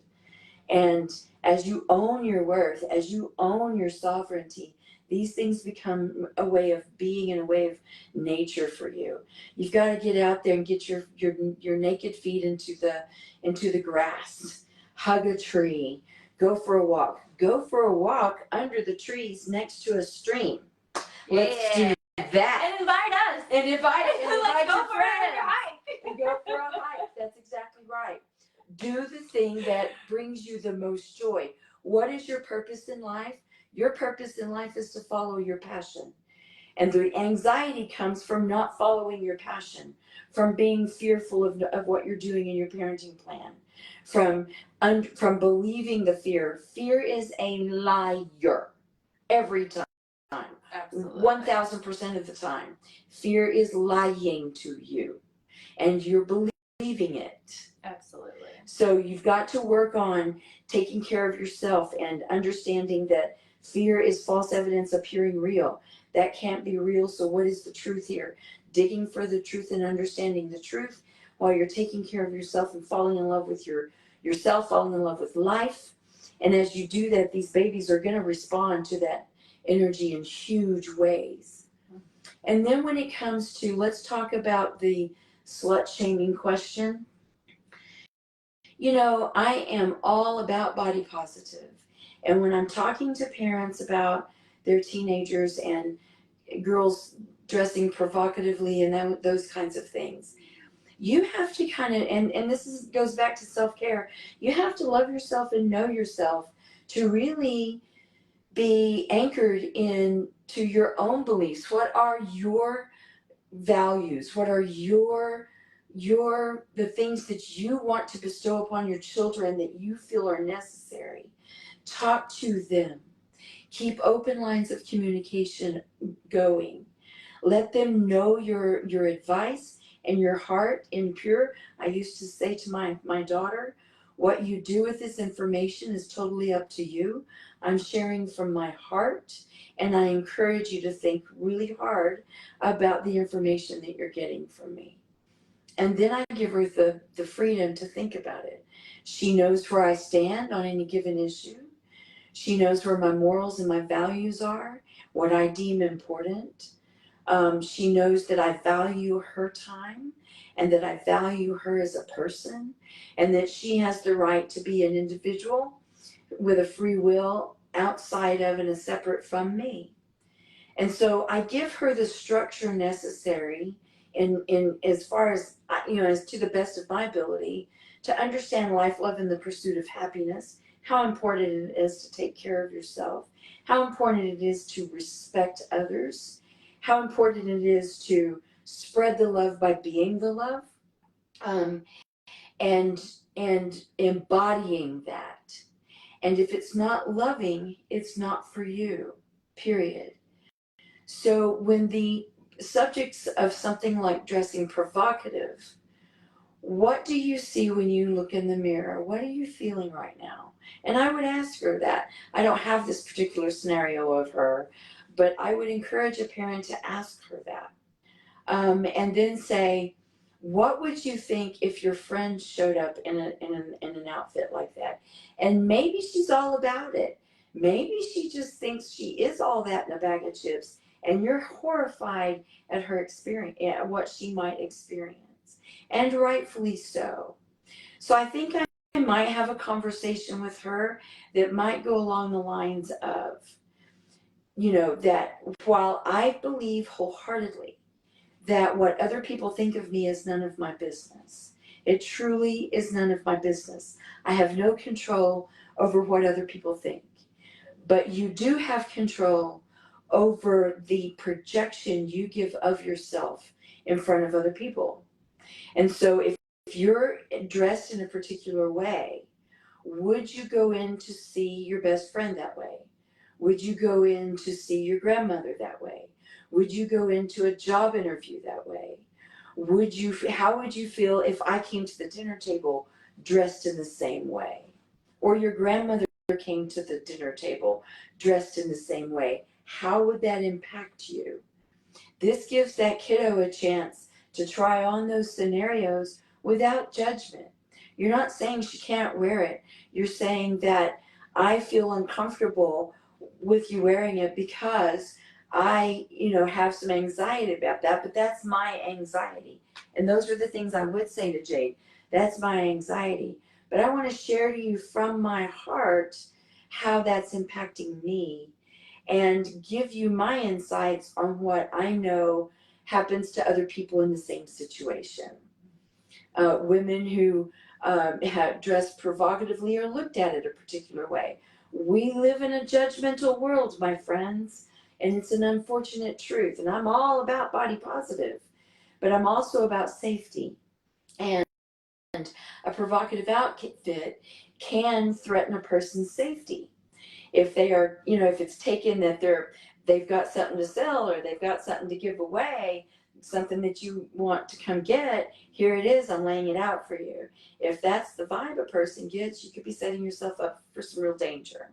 And as you own your worth, as you own your sovereignty, these things become a way of being and a way of nature for you. You've got to get out there and get your naked feet into the grass. Hug a tree. Go for a walk. Go for a walk under the trees next to a stream. Let's do that. And invite us. And invite Let's go your for friends. a hike. And go for a hike. That's exactly right. Do the thing that brings you the most joy. What is your purpose in life? Your purpose in life is to follow your passion. And the anxiety comes from not following your passion, from being fearful of what you're doing in your parenting plan, from believing the fear. Fear is a liar every time. Absolutely. 1000% of the time. Fear is lying to you, and you're believing it. Absolutely. So you've got to work on taking care of yourself and understanding that fear is false evidence appearing real. That can't be real, so what is the truth here? Digging for the truth and understanding the truth while you're taking care of yourself and falling in love with yourself, falling in love with life. And as you do that, these babies are going to respond to that energy in huge ways. And then when it comes to, let's talk about the slut shaming question. You know, I am all about body positive. And when I'm talking to parents about their teenagers and girls dressing provocatively and those kinds of things, you have to kind of, and this goes back to self-care, you have to love yourself and know yourself to really be anchored in to your own beliefs. What are your values? What are the things that you want to bestow upon your children that you feel are necessary? Talk to them. Keep open lines of communication going. Let them know your advice and your heart in pure. I used to say to my daughter, what you do with this information is totally up to you. I'm sharing from my heart, and I encourage you to think really hard about the information that you're getting from me. And then I give her the freedom to think about it. She knows where I stand on any given issue. She knows where my morals and my values are, what I deem important. She knows that I value her time and that I value her as a person, and that she has the right to be an individual with a free will outside of and a separate from me. And so I give her the structure necessary in as far as, as to the best of my ability, to understand life, love, and the pursuit of happiness, how important it is to take care of yourself, how important it is to respect others, how important it is to spread the love by being the love, um, and embodying that. And if it's not loving, it's not for you, period. So when the subjects of something like dressing provocative, what do you see when you look in the mirror? What are you feeling right now? And I would ask her that. I don't have this particular scenario of her, but I would encourage a parent to ask her that. And then say, what would you think if your friend showed up in an outfit like that? And maybe she's all about it. Maybe she just thinks she is all that in a bag of chips, and you're horrified at her experience, at what she might experience, and rightfully so. So I think I might have a conversation with her that might go along the lines of, that while I believe wholeheartedly that what other people think of me is none of my business. It truly is none of my business. I have no control over what other people think. But you do have control over the projection you give of yourself in front of other people. And so if you're dressed in a particular way, would you go in to see your best friend that way? Would you go in to see your grandmother that way? Would you go into a job interview that way? How would you feel if I came to the dinner table dressed in the same way? Or your grandmother came to the dinner table dressed in the same way? How would that impact you? This gives that kiddo a chance to try on those scenarios without judgment. You're not saying she can't wear it. You're saying that I feel uncomfortable with you wearing it because I, have some anxiety about that, but that's my anxiety. And those are the things I would say to Jade. That's my anxiety. But I want to share to you from my heart how that's impacting me. and give you my insights on what I know happens to other people in the same situation. Women who dress provocatively are looked at it a particular way. We live in a judgmental world, my friends, and it's an unfortunate truth. And I'm all about body positive, but I'm also about safety. And a provocative outfit can threaten a person's safety. If they are, if it's taken that they've got something to sell or they've got something to give away, something that you want to come get, here it is, I'm laying it out for you. If that's the vibe a person gets, you could be setting yourself up for some real danger.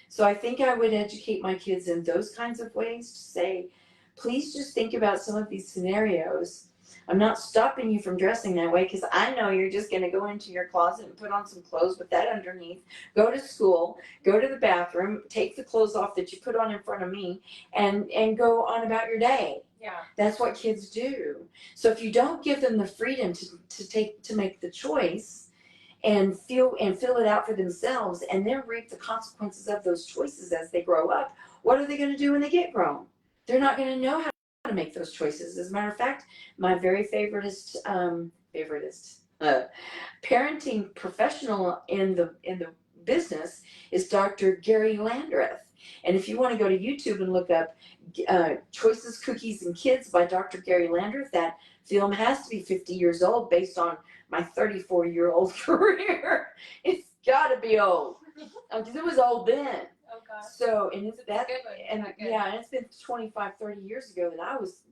So I think I would educate my kids in those kinds of ways to say, please just think about some of these scenarios. I'm not stopping you from dressing that way because I know you're just going to go into your closet and put on some clothes with that underneath, go to school, go to the bathroom, take the clothes off that you put on in front of me, and go on about your day. Yeah. That's what kids do. So if you don't give them the freedom to make the choice and fill it out for themselves and then reap the consequences of those choices as they grow up, what are they going to do when they get grown? They're not going to know how to make those choices. As a matter of fact, my very favoriteest parenting professional in the business is Dr. Gary Landreth. And if you want to go to YouTube and look up Choices, Cookies, and Kids by Dr. Gary Landreth, that film has to be 50 years old based on my 34-year-old career. It's got to be old because it was old then. Oh God. So, and it's that, and yeah, and it's been 25, 30 years ago that I was,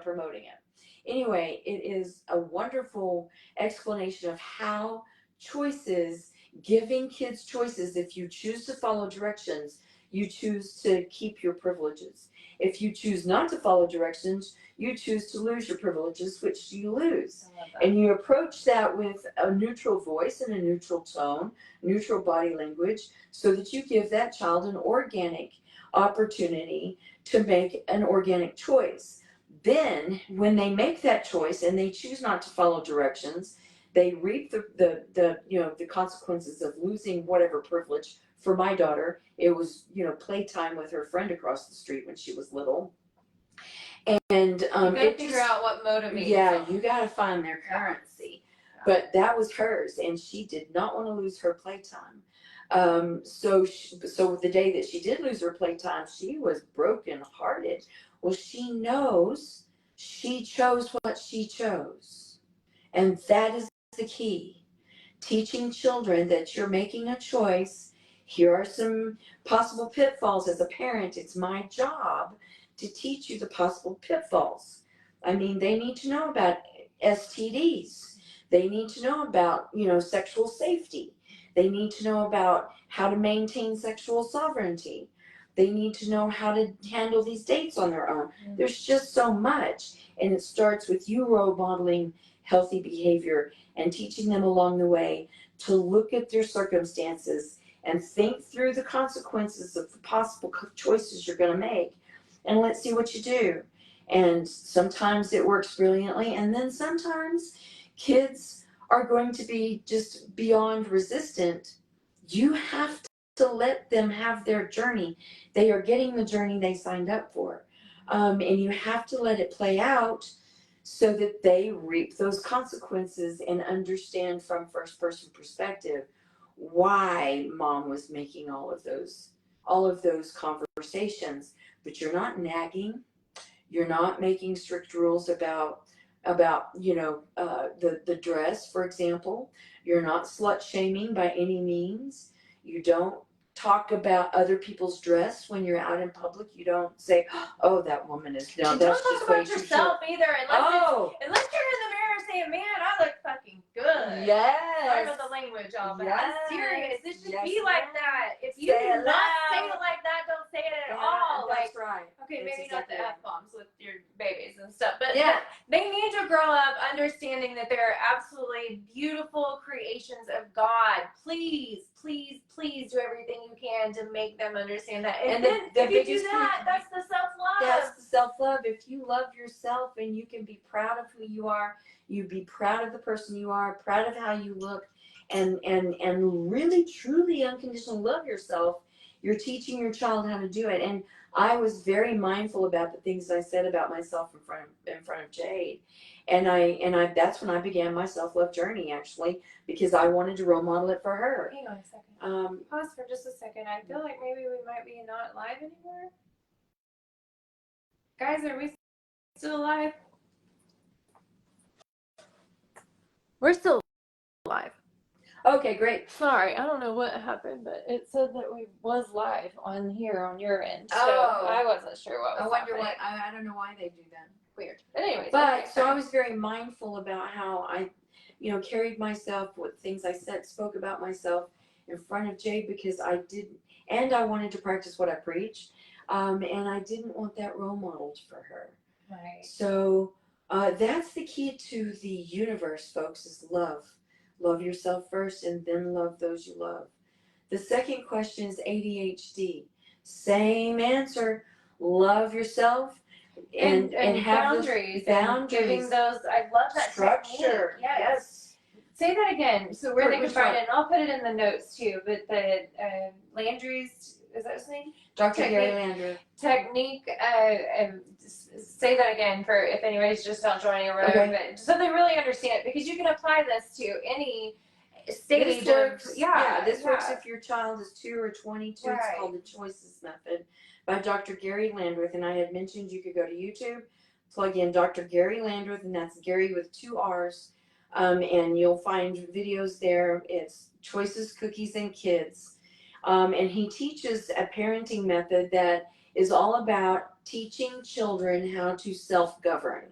promoting it. Anyway, it is a wonderful explanation of how choices, giving kids choices, if you choose to follow directions, you choose to keep your privileges. If you choose not to follow directions, you choose to lose your privileges, which you lose. And you approach that with a neutral voice and a neutral tone, neutral body language, so that you give that child an organic opportunity to make an organic choice. Then, when they make that choice and they choose not to follow directions, they reap the consequences of losing whatever privilege. For my daughter, it was playtime with her friend across the street when she was little. And you gotta figure out what motivates. Yeah, them. you gotta find their currency. Yeah. But that was hers, and she did not want to lose her playtime. So the day that she did lose her playtime, she was brokenhearted. Well, she knows she chose what she chose, and that is the key. Teaching children that you're making a choice. Here are some possible pitfalls. As a parent, it's my job to teach you the possible pitfalls. I mean, they need to know about STDs. They need to know about, sexual safety. They need to know about how to maintain sexual sovereignty. They need to know how to handle these dates on their own. There's just so much. And it starts with you role modeling healthy behavior and teaching them along the way to look at their circumstances and think through the consequences of the possible choices you're going to make. And let's see what you do. And sometimes it works brilliantly, and then sometimes kids are going to be just beyond resistant. You have to let them have their journey. They are getting the journey they signed up for. And you have to let it play out so that they reap those consequences and understand from first person perspective why mom was making all of those conversations. But you're not nagging, you're not making strict rules about the dress, for example. You're not slut shaming by any means. You don't talk about other people's dress when you're out in public. You don't say, "Oh, that woman is no." And That's don't just talk way about too yourself short. either, unless you're in the mirror saying, "Man, I look fucking good." Yes. I know the language all, but Yes. I'm serious. It should Yes, be like ma'am. that. If you Say do it not say loud. it like that, don't say it at Yeah, all. that's right. Okay, That's maybe exactly not the right. F-bombs with your babies and stuff, but Yeah. they need to grow up understanding that they're absolutely beautiful creations of God. Please, please, please do everything you can to make them understand that. And then if you do that, that's the self-love. That's the self-love. If you love yourself and you can be proud of who you are, you be proud of the person you are, proud of how you look, and really, truly, unconditionally love yourself, you're teaching your child how to do it. And I was very mindful about the things I said about myself in front of Jade. And I that's when I began my self-love journey, actually, because I wanted to role model it for her. Hang on a second. Pause for just a second. I feel like maybe we might be not live anymore. Guys, are we still live? We're still live. Okay, great. Sorry, I don't know what happened, but it said that we was live on here on your end. So Oh. I wasn't sure what was I wonder happening. what, I don't know why they do that. Weird. But anyways. But, okay, so I sorry. was very mindful about how I, carried myself, what things I said, spoke about myself in front of Jade, because I didn't, and I wanted to practice what I preach, and I didn't want that role modeled for her. Right. So, that's the key to the universe, folks, is love. Love yourself first and then love those you love. The second question is ADHD. Same answer. Love yourself and have boundaries. boundaries. And giving those, I love that structure. technique. Yes. Say that again. So where they can find it, and I'll put it in the notes too. But the Landry's, is that his name? Dr. Gary Landry. Technique. Say that again for if anybody's just not joining or whatever. Okay. But so they really understand, because you can apply this to any stage This works. of This works if your child is 2 or 22. Right. It's called the Choices Method by Dr. Gary Landreth. And I had mentioned you could go to YouTube, plug in Dr. Gary Landreth, and that's Gary with 2 R's. And you'll find videos there. It's Choices, Cookies, and Kids. And he teaches a parenting method that is all about teaching children how to self-govern.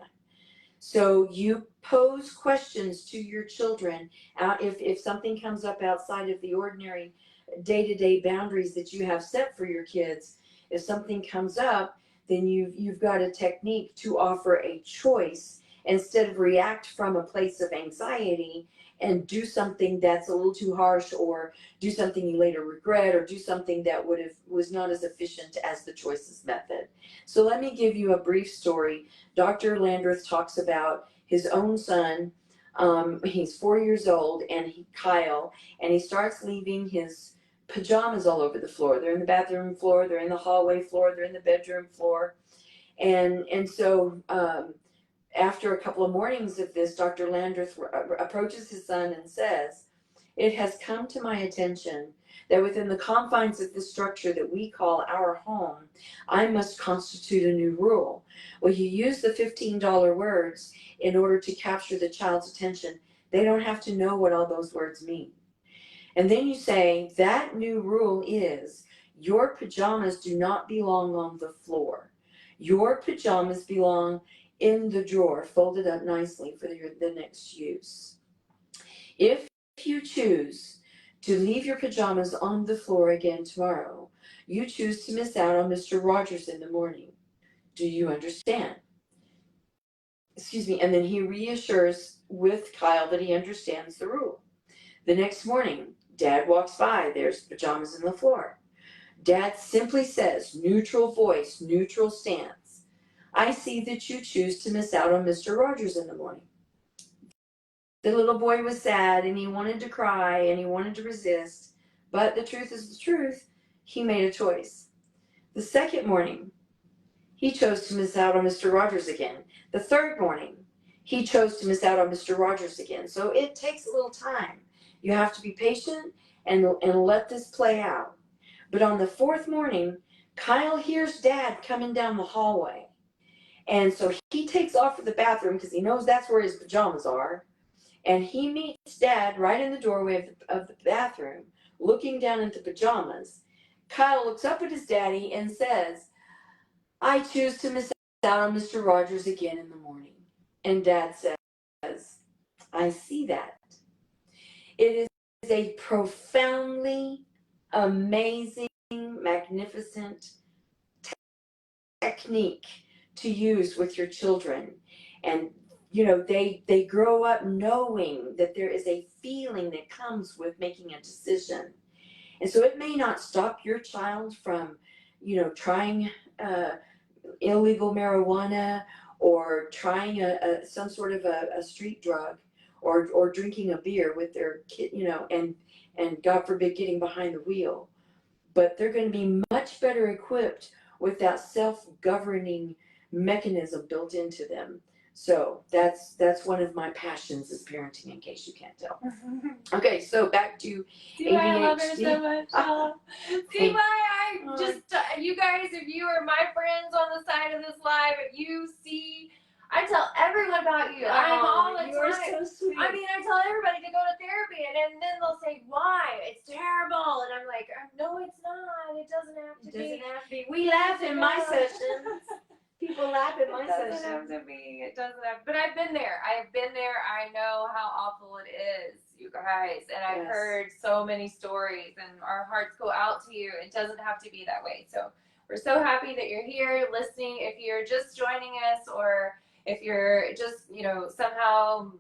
So you pose questions to your children out if something comes up outside of the ordinary day-to-day boundaries that you have set for your kids. If something comes up, then you've got a technique to offer a choice instead of react from a place of anxiety and do something that's a little too harsh, or do something you later regret, or do something that was not as efficient as the Choices Method. So let me give you a brief story. Dr. Landreth talks about his own son. He's 4 years old, and Kyle, and he starts leaving his pajamas all over the floor. They're in the bathroom floor, they're in the hallway floor, they're in the bedroom floor. And so after a couple of mornings of this, Dr. Landreth approaches his son and says, "It has come to my attention that within the confines of this structure that we call our home, I must constitute a new rule. Well, you use the $15 words in order to capture the child's attention. They don't have to know what all those words mean. And then you say, that new rule is, your pajamas do not belong on the floor. Your pajamas belong in the drawer, folded up nicely for the next use. If you choose to leave your pajamas on the floor again tomorrow, you choose to miss out on Mr. Rogers in the morning. Do you understand?" Excuse me. And then he reassures with Kyle that he understands the rule. The next morning, Dad walks by. There's pajamas on the floor. Dad simply says, neutral voice, neutral stance, "I see that you choose to miss out on Mr. Rogers in the morning." The little boy was sad, and he wanted to cry, and he wanted to resist, but the truth is the truth. He made a choice. The second morning, he chose to miss out on Mr. Rogers again. The third morning, he chose to miss out on Mr. Rogers again. So it takes a little time. You have to be patient and let this play out. But on the fourth morning, Kyle hears Dad coming down the hallway. And so he takes off for the bathroom because he knows that's where his pajamas are. And he meets Dad right in the doorway of the bathroom, looking down at the pajamas. Kyle looks up at his daddy and says, "I choose to miss out on Mr. Rogers again in the morning." And Dad says, "I see that." It is a profoundly amazing, magnificent technique to use with your children. And they grow up knowing that there is a feeling that comes with making a decision. And so it may not stop your child from trying illegal marijuana, or trying some sort of a street drug, or drinking a beer with their kid, and God forbid getting behind the wheel. But they're going to be much better equipped with that self-governing mechanism built into them. So that's one of my passions is parenting, in case you can't tell. Okay, so back to See why I love her ADHD. so much? See why I just, you guys, if you are my friends on the side of this live, if you see, I tell everyone about you. I'm all the You are time. so sweet. I mean, I tell everybody to go to therapy, and then they'll say, why? It's terrible. And I'm like, no, it's not. It doesn't have to It doesn't be. have to be. We laugh in my No. sessions. People laugh in my It doesn't sessions. have to be. It doesn't have. But I've been there. I've been there. I know how awful it is, you guys. And I've Yes. heard so many stories, and our hearts go out to you. It doesn't have to be that way. So we're so happy that you're here listening. If you're just joining us, or if you're just, somehow,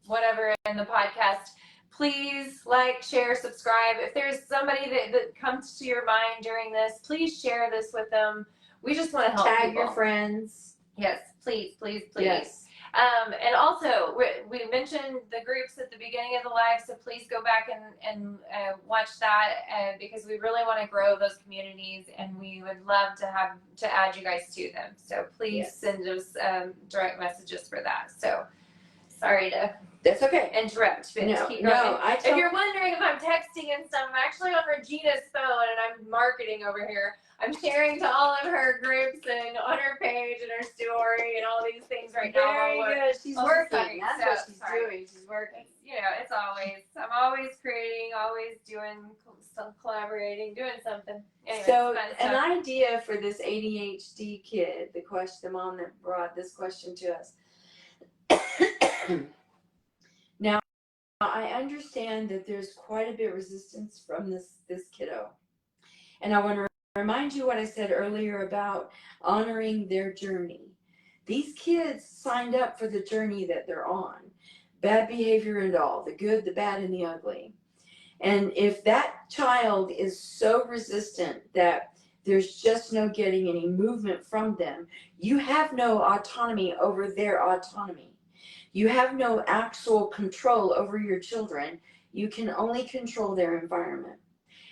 whatever in the podcast, please like, share, subscribe. If there's somebody that comes to your mind during this, please share this with them. We just want to help Tag people. your friends. Yes, please. Yes. And also, we mentioned the groups at the beginning of the live, so please go back and watch that because we really want to grow those communities, and we would love to add you guys to them. So please send us direct messages for that. So sorry to That's okay. interrupt. But No, keep no. going. If you're wondering if I'm texting and stuff, I'm actually on Regina's phone, and I'm marketing over here. I'm sharing to all of her groups and on her page and her story and all these things right now. Very good. She's working. That's what she's doing. She's working. It's always, I'm always creating, always doing some collaborating, doing something. Anyway, So an idea for this ADHD kid, the mom that brought this question to us. Now, I understand that there's quite a bit of resistance from this kiddo. And I want to remind you what I said earlier about honoring their journey. These kids signed up for the journey that they're on. Bad behavior and all, the good, the bad, and the ugly. And if that child is so resistant that there's just no getting any movement from them, you have no autonomy over their autonomy. You have no actual control over your children. You can only control their environment.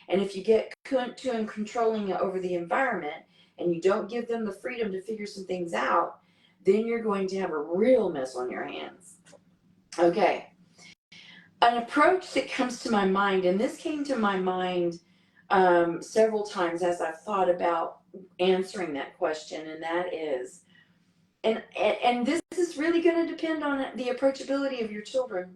And if you get to controlling over the environment and you don't give them the freedom to figure some things out, then you're going to have a real mess on your hands. Okay. An approach that comes to my mind, and this came to my mind several times as I've thought about answering that question, and that is, and this is really going to depend on the approachability of your children,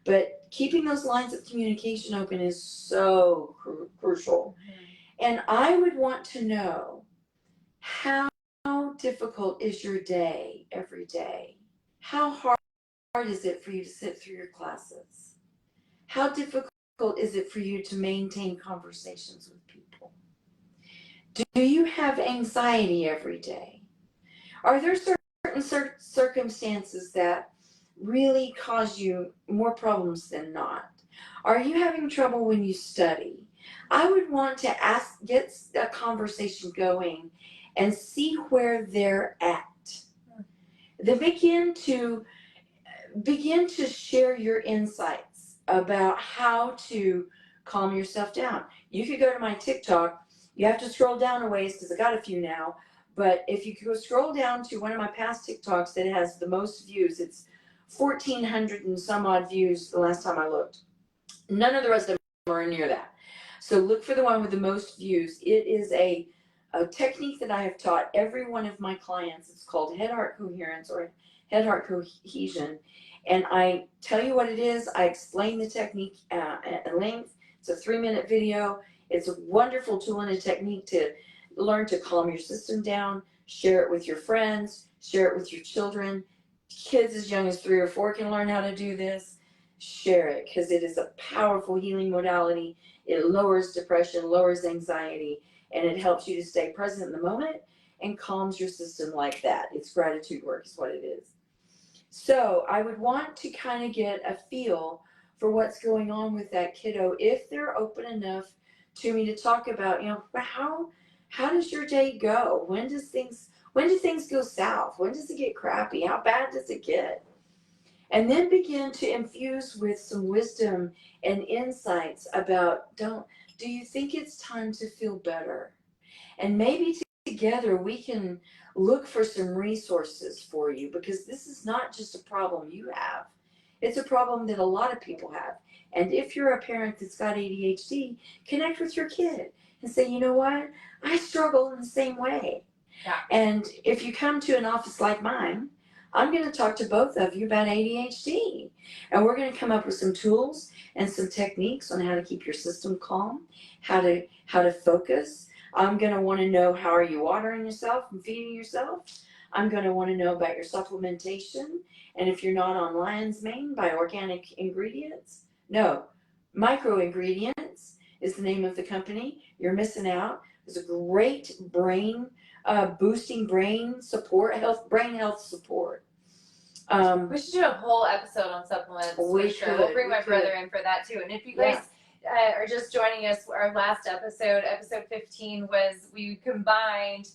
but keeping those lines of communication open is so crucial. And I would want to know, how difficult is your day every day? How hard is it for you to sit through your classes? How difficult is it for you to maintain conversations with people? Do you have anxiety every day? Are there certain circumstances that really cause you more problems than not? Are you having trouble when you study? I would want to get a conversation going and see where they're at. Then begin to share your insights about how to calm yourself down. You could go to my TikTok. You have to scroll down a ways because I got a few now. But if you go scroll down to one of my past TikToks that has the most views, it's 1,400 and some odd views the last time I looked. None of the rest of them are near that. So look for the one with the most views. It is a technique that I have taught every one of my clients. It's called head-heart coherence or head-heart cohesion. And I tell you what it is. I explain the technique at length. It's a 3-minute video. It's a wonderful tool and a technique to learn to calm your system down, share it with your friends, share it with your children. Kids as young as 3 or 4 can learn how to do this. Share it because it is a powerful healing modality. It lowers depression, lowers anxiety, and it helps you to stay present in the moment and calms your system like that. It's gratitude work is what it is. So I would want to kind of get a feel for what's going on with that kiddo if they're open enough to me to talk about, how does your day go? When do things go south? When does it get crappy? How bad does it get? And then begin to infuse with some wisdom and insights about, do you think it's time to feel better? And maybe together we can look for some resources for you, because this is not just a problem you have. It's a problem that a lot of people have. And if you're a parent that's got ADHD, connect with your kid and say, you know what? I struggle in the same way. Yeah. And if you come to an office like mine, I'm going to talk to both of you about ADHD. And we're going to come up with some tools and some techniques on how to keep your system calm, how to focus. I'm going to want to know, how are you watering yourself and feeding yourself? I'm going to want to know about your supplementation. And if you're not on Lion's Mane by Organic Ingredients, no, Micro Ingredients is the name of the company. You're missing out. It's a great brain boosting brain support, brain health support. We should do a whole episode on supplements. We for sure. could, We'll bring we my could. brother in for that too. And if you guys are just joining us, our last episode 15, was we combined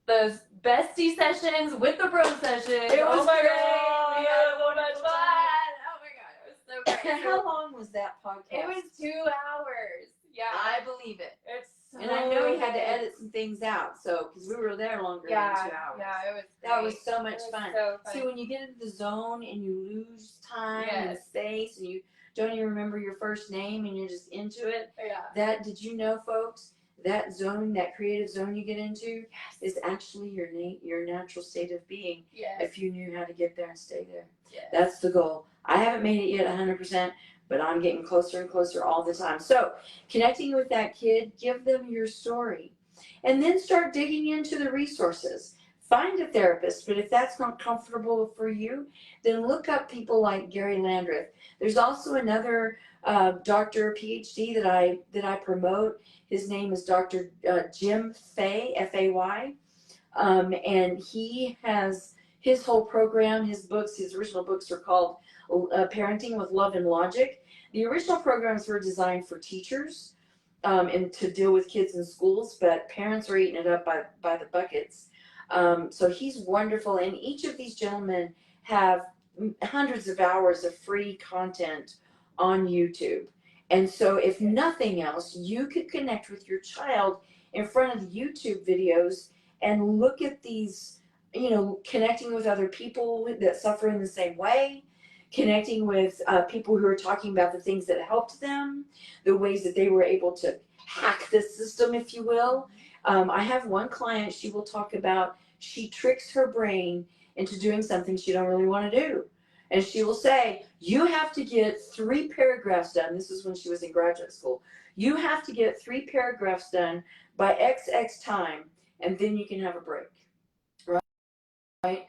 those bestie sessions with the bro session. It was my great. God, we had so much fun. Oh my God, it was so great. And how long was that podcast? It was 2 hours. Yeah, I believe it. It's so And I know we had to good. edit some things out, so because we were there longer than 2 hours. Yeah, it was. That was great. so much It was fun. So fun. See, when you get into the zone and you lose time and Yes. space, and you don't even remember your first name and you're just into it. Yeah. That, did you know, folks? That zone, that creative zone you get into, is actually your natural state of being. Yes. If you knew how to get there and stay there. Yes. That's the goal. I haven't made it yet 100%, but I'm getting closer and closer all the time. So, connecting with that kid, give them your story. And then start digging into the resources. Find a therapist, but if that's not comfortable for you, then look up people like Gary Landreth. There's also another doctor, PhD, that I promote. His name is Dr. Jim Fay, F-A-Y. And he has his whole program, his books, his original books are called Parenting with Love and Logic. The original programs were designed for teachers and to deal with kids in schools, but parents are eating it up by the buckets. So he's wonderful, and each of these gentlemen have hundreds of hours of free content on YouTube. And so if nothing else, you could connect with your child in front of the YouTube videos and look at these, connecting with other people that suffer in the same way, connecting with people who are talking about the things that helped them, the ways that they were able to hack the system, if you will. I have one client, she will talk about, she tricks her brain into doing something she don't really want to do. And she will say, you have to get 3 paragraphs done. This is when she was in graduate school. You have to get 3 paragraphs done by XX time, and then you can have a break. Right?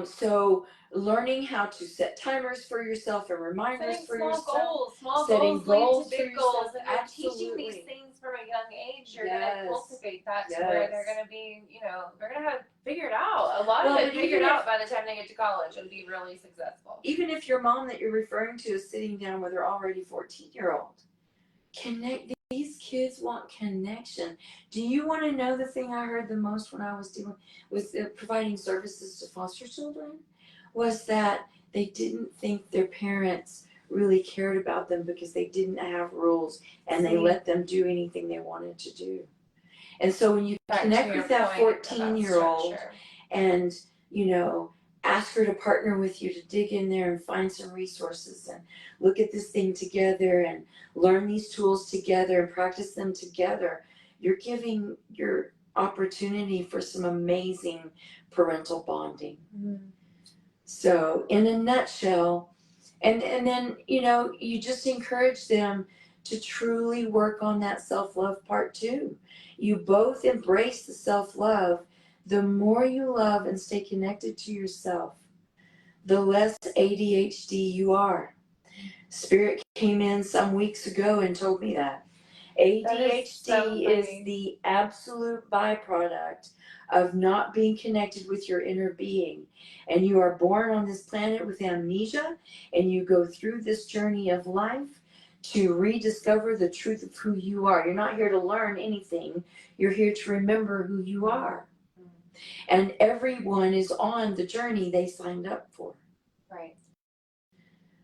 So learning how to set timers for yourself and reminders Setting for small yourself. goals. Small Setting goals lead goals to for big goals. yourself. And you're teaching Absolutely. these things from a young age. You're Yes. going to cultivate that to Yes. where they're going to be, they're going to have it figured out. A lot Well, of it but figured even out by the time they get to college and be really successful. Even if your mom that you're referring to is sitting down with her already 14-year-old, connect. These kids want connection. Do you want to know the thing I heard the most when I was dealing with providing services to foster children? Was that they didn't think their parents really cared about them because they didn't have rules and they let them do anything they wanted to do. And so when you connect with that 14-year-old and, ask her to partner with you to dig in there and find some resources and look at this thing together and learn these tools together and practice them together, you're giving your opportunity for some amazing parental bonding. Mm-hmm. So in a nutshell, and then, you just encourage them to truly work on that self-love part too. You both embrace the self-love. The more you love and stay connected to yourself, the less ADHD you are. Spirit came in some weeks ago and told me that. ADHD is the absolute byproduct of not being connected with your inner being. And you are born on this planet with amnesia, and you go through this journey of life to rediscover the truth of who you are. You're not here to learn anything. You're here to remember who you are. And everyone is on the journey they signed up for. Right.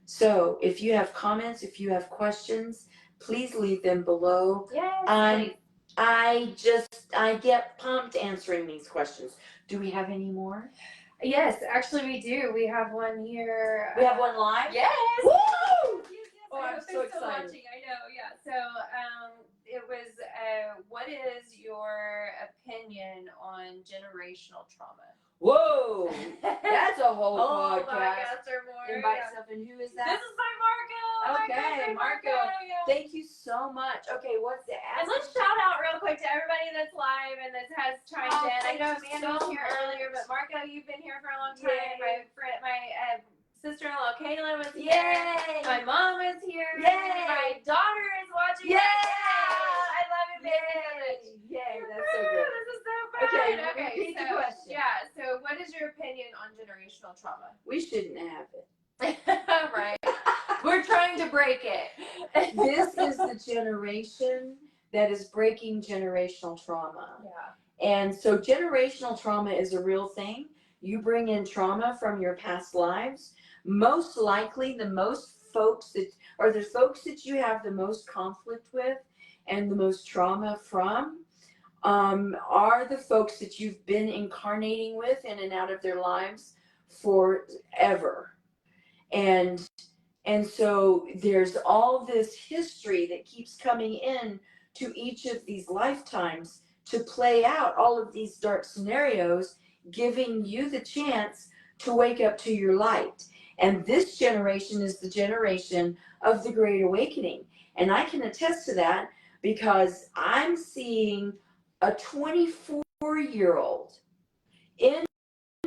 So if you have comments, if you have questions, please leave them below. Yes, I'm, please. I get pumped answering these questions. Do we have any more? Yes, actually we do. We have one here. We have one live? Yes! Woo! Yes, Oh, I I'm hope so they're still excited. watching. I know, yeah. So it was, what is your opinion on generational trauma? Whoa! That's a whole Oh, podcast. or more. Invite Yeah. stuff, and who is that? This is by Marco. Okay, Marco. Yeah. Thank you so much. Okay, what's the And ask? let's shout out real quick to everybody that's live and that has chimed Oh, in. I know thank you Amanda was so here much. earlier, but Marco, you've been here for a long time. Yay. My sister-in-law Kayla was here. Yay! My mom is here. Yay! My daughter is watching. Yay! I love it, baby. So much. Yay! That's so good. This is so fun. Okay, repeat the question. Yeah. So, what is your opinion on generational trauma? We shouldn't have it. Right. We're trying to break it. This is the generation that is breaking generational trauma. Yeah. And so generational trauma is a real thing. You bring in trauma from your past lives. Most likely the folks that you have the most conflict with and the most trauma from are the folks that you've been incarnating with in and out of their lives forever. And so there's all this history that keeps coming in to each of these lifetimes to play out all of these dark scenarios, giving you the chance to wake up to your light. And this generation is the generation of the Great Awakening. And I can attest to that because I'm seeing a 24-year-old in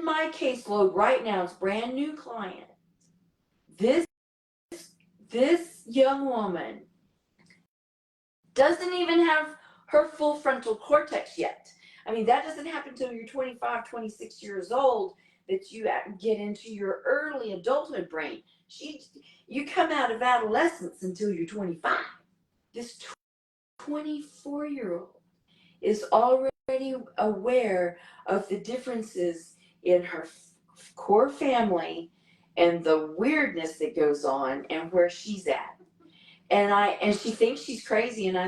my caseload right now. It's a brand new client. This young woman doesn't even have her full frontal cortex yet. I mean, that doesn't happen until you're 25, 26 years old, that you get into your early adulthood brain. You come out of adolescence until you're 25. This 24-year-old is already aware of the differences in her core family and the weirdness that goes on and where she's at. And she thinks she's crazy. And I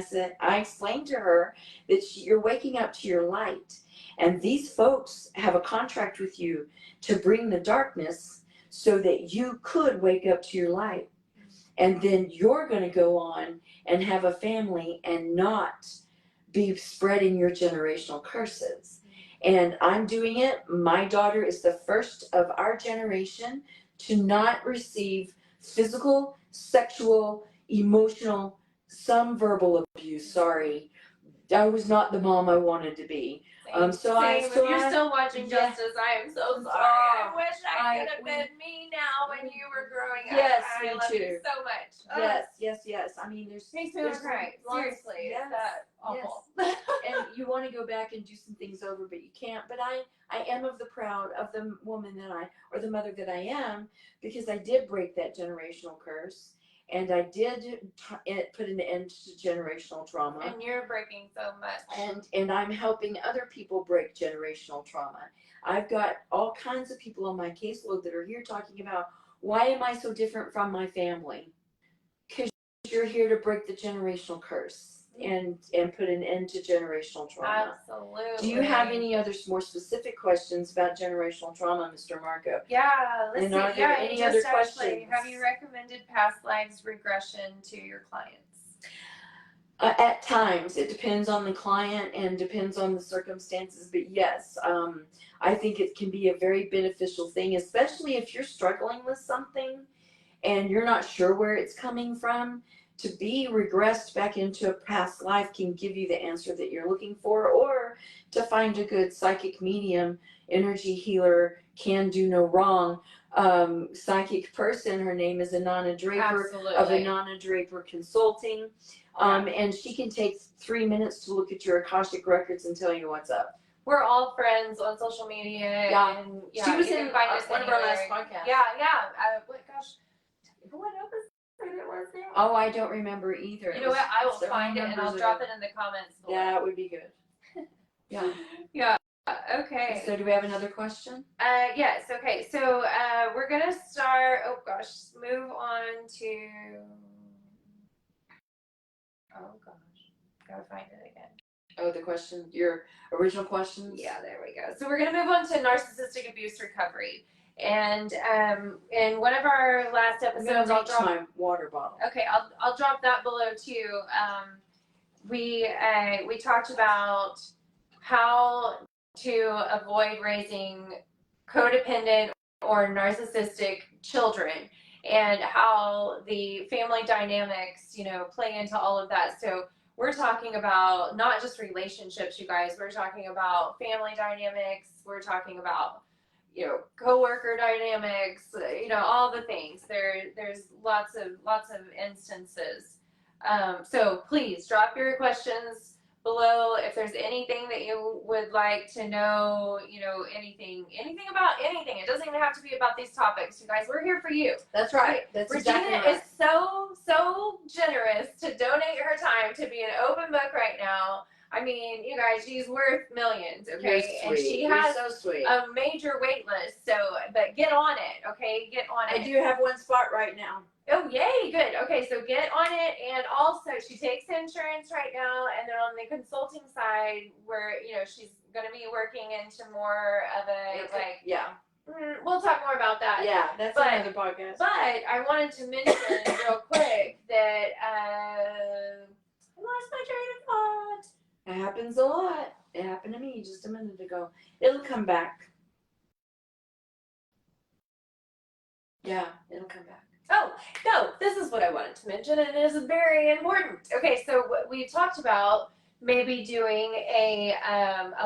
explained to her that you're waking up to your light. And these folks have a contract with you to bring the darkness so that you could wake up to your light. And then you're going to go on and have a family and not be spreading your generational curses. And I'm doing it. My daughter is the first of our generation to not receive physical, sexual, emotional, some verbal abuse. Sorry, I was not the mom I wanted to be. You're still watching Justice. I am so sorry. I wish I could have been me now when you were growing up. Yes, I love you so much. Yes. I mean, there's makes me want to cry. Seriously, yes, it's that awful. Yes. And you want to go back and do some things over, but you can't. But I am of the woman or the mother that I am, because I did break that generational curse. And I did put an end to generational trauma. And you're breaking so much. And I'm helping other people break generational trauma. I've got all kinds of people on my caseload that are here talking about, why am I so different from my family? Because you're here to break the generational curse and put an end to generational trauma. Absolutely. Do you have any other more specific questions about generational trauma, Mr. Marco? Yeah, let's and are see. there any other questions? Have you recommended past lives regression to your clients? At times, it depends on the client and depends on the circumstances, but yes, I think it can be a very beneficial thing, especially if you're struggling with something and you're not sure where it's coming from. To be regressed back into a past life can give you the answer that you're looking for, or to find a good psychic medium, energy healer, can do no wrong, psychic person. Her name is Anana Draper. Absolutely. Of Anana Draper Consulting. And she can take 3 minutes to look at your Akashic records and tell you what's up. We're all friends on social media. Yeah. And She was in one of our last podcasts. podcasts. Yeah. What episode it was now? Oh, I don't remember either. You know what? I will find it and I'll drop it in the comments below. That would be good. Yeah. Yeah. Okay. So do we have another question? Yes. Okay. So we're gonna start. Oh gosh, move on to. Oh gosh, gotta find it again. Oh, the question, your original questions? Yeah, there we go. So we're going to move on to narcissistic abuse recovery. And in one of our last episodes, I'll drop my water bottle. Okay, I'll drop that below too. We talked about how to avoid raising codependent or narcissistic children, and how the family dynamics, play into all of that. So we're talking about not just relationships, you guys. We're talking about family dynamics. We're talking about coworker dynamics, all the things. There's lots of instances. So please drop your questions below if there's anything that you would like to know, anything about anything. It doesn't even have to be about these topics, you guys. We're here for you. That's right. That's Regina exactly right. is so generous to donate her time to be an open book right now. I mean, you guys, she's worth millions, okay? You're and sweet. she You're has so sweet. a major wait list. So, but get on it, okay? Get on it. I do have one spot right now. Oh, yay, good. Okay, so get on it. And also, she takes insurance right now. And then on the consulting side, where, she's going to be working into more of a, yeah. We'll talk more about that. Yeah, that's another podcast. But I wanted to mention real quick that I lost my train of thought. It happens a lot. It happened to me just a minute ago. It'll come back. Yeah, it'll come back. Oh, no, this is what I wanted to mention, and it is very important. Okay, so we talked about maybe doing a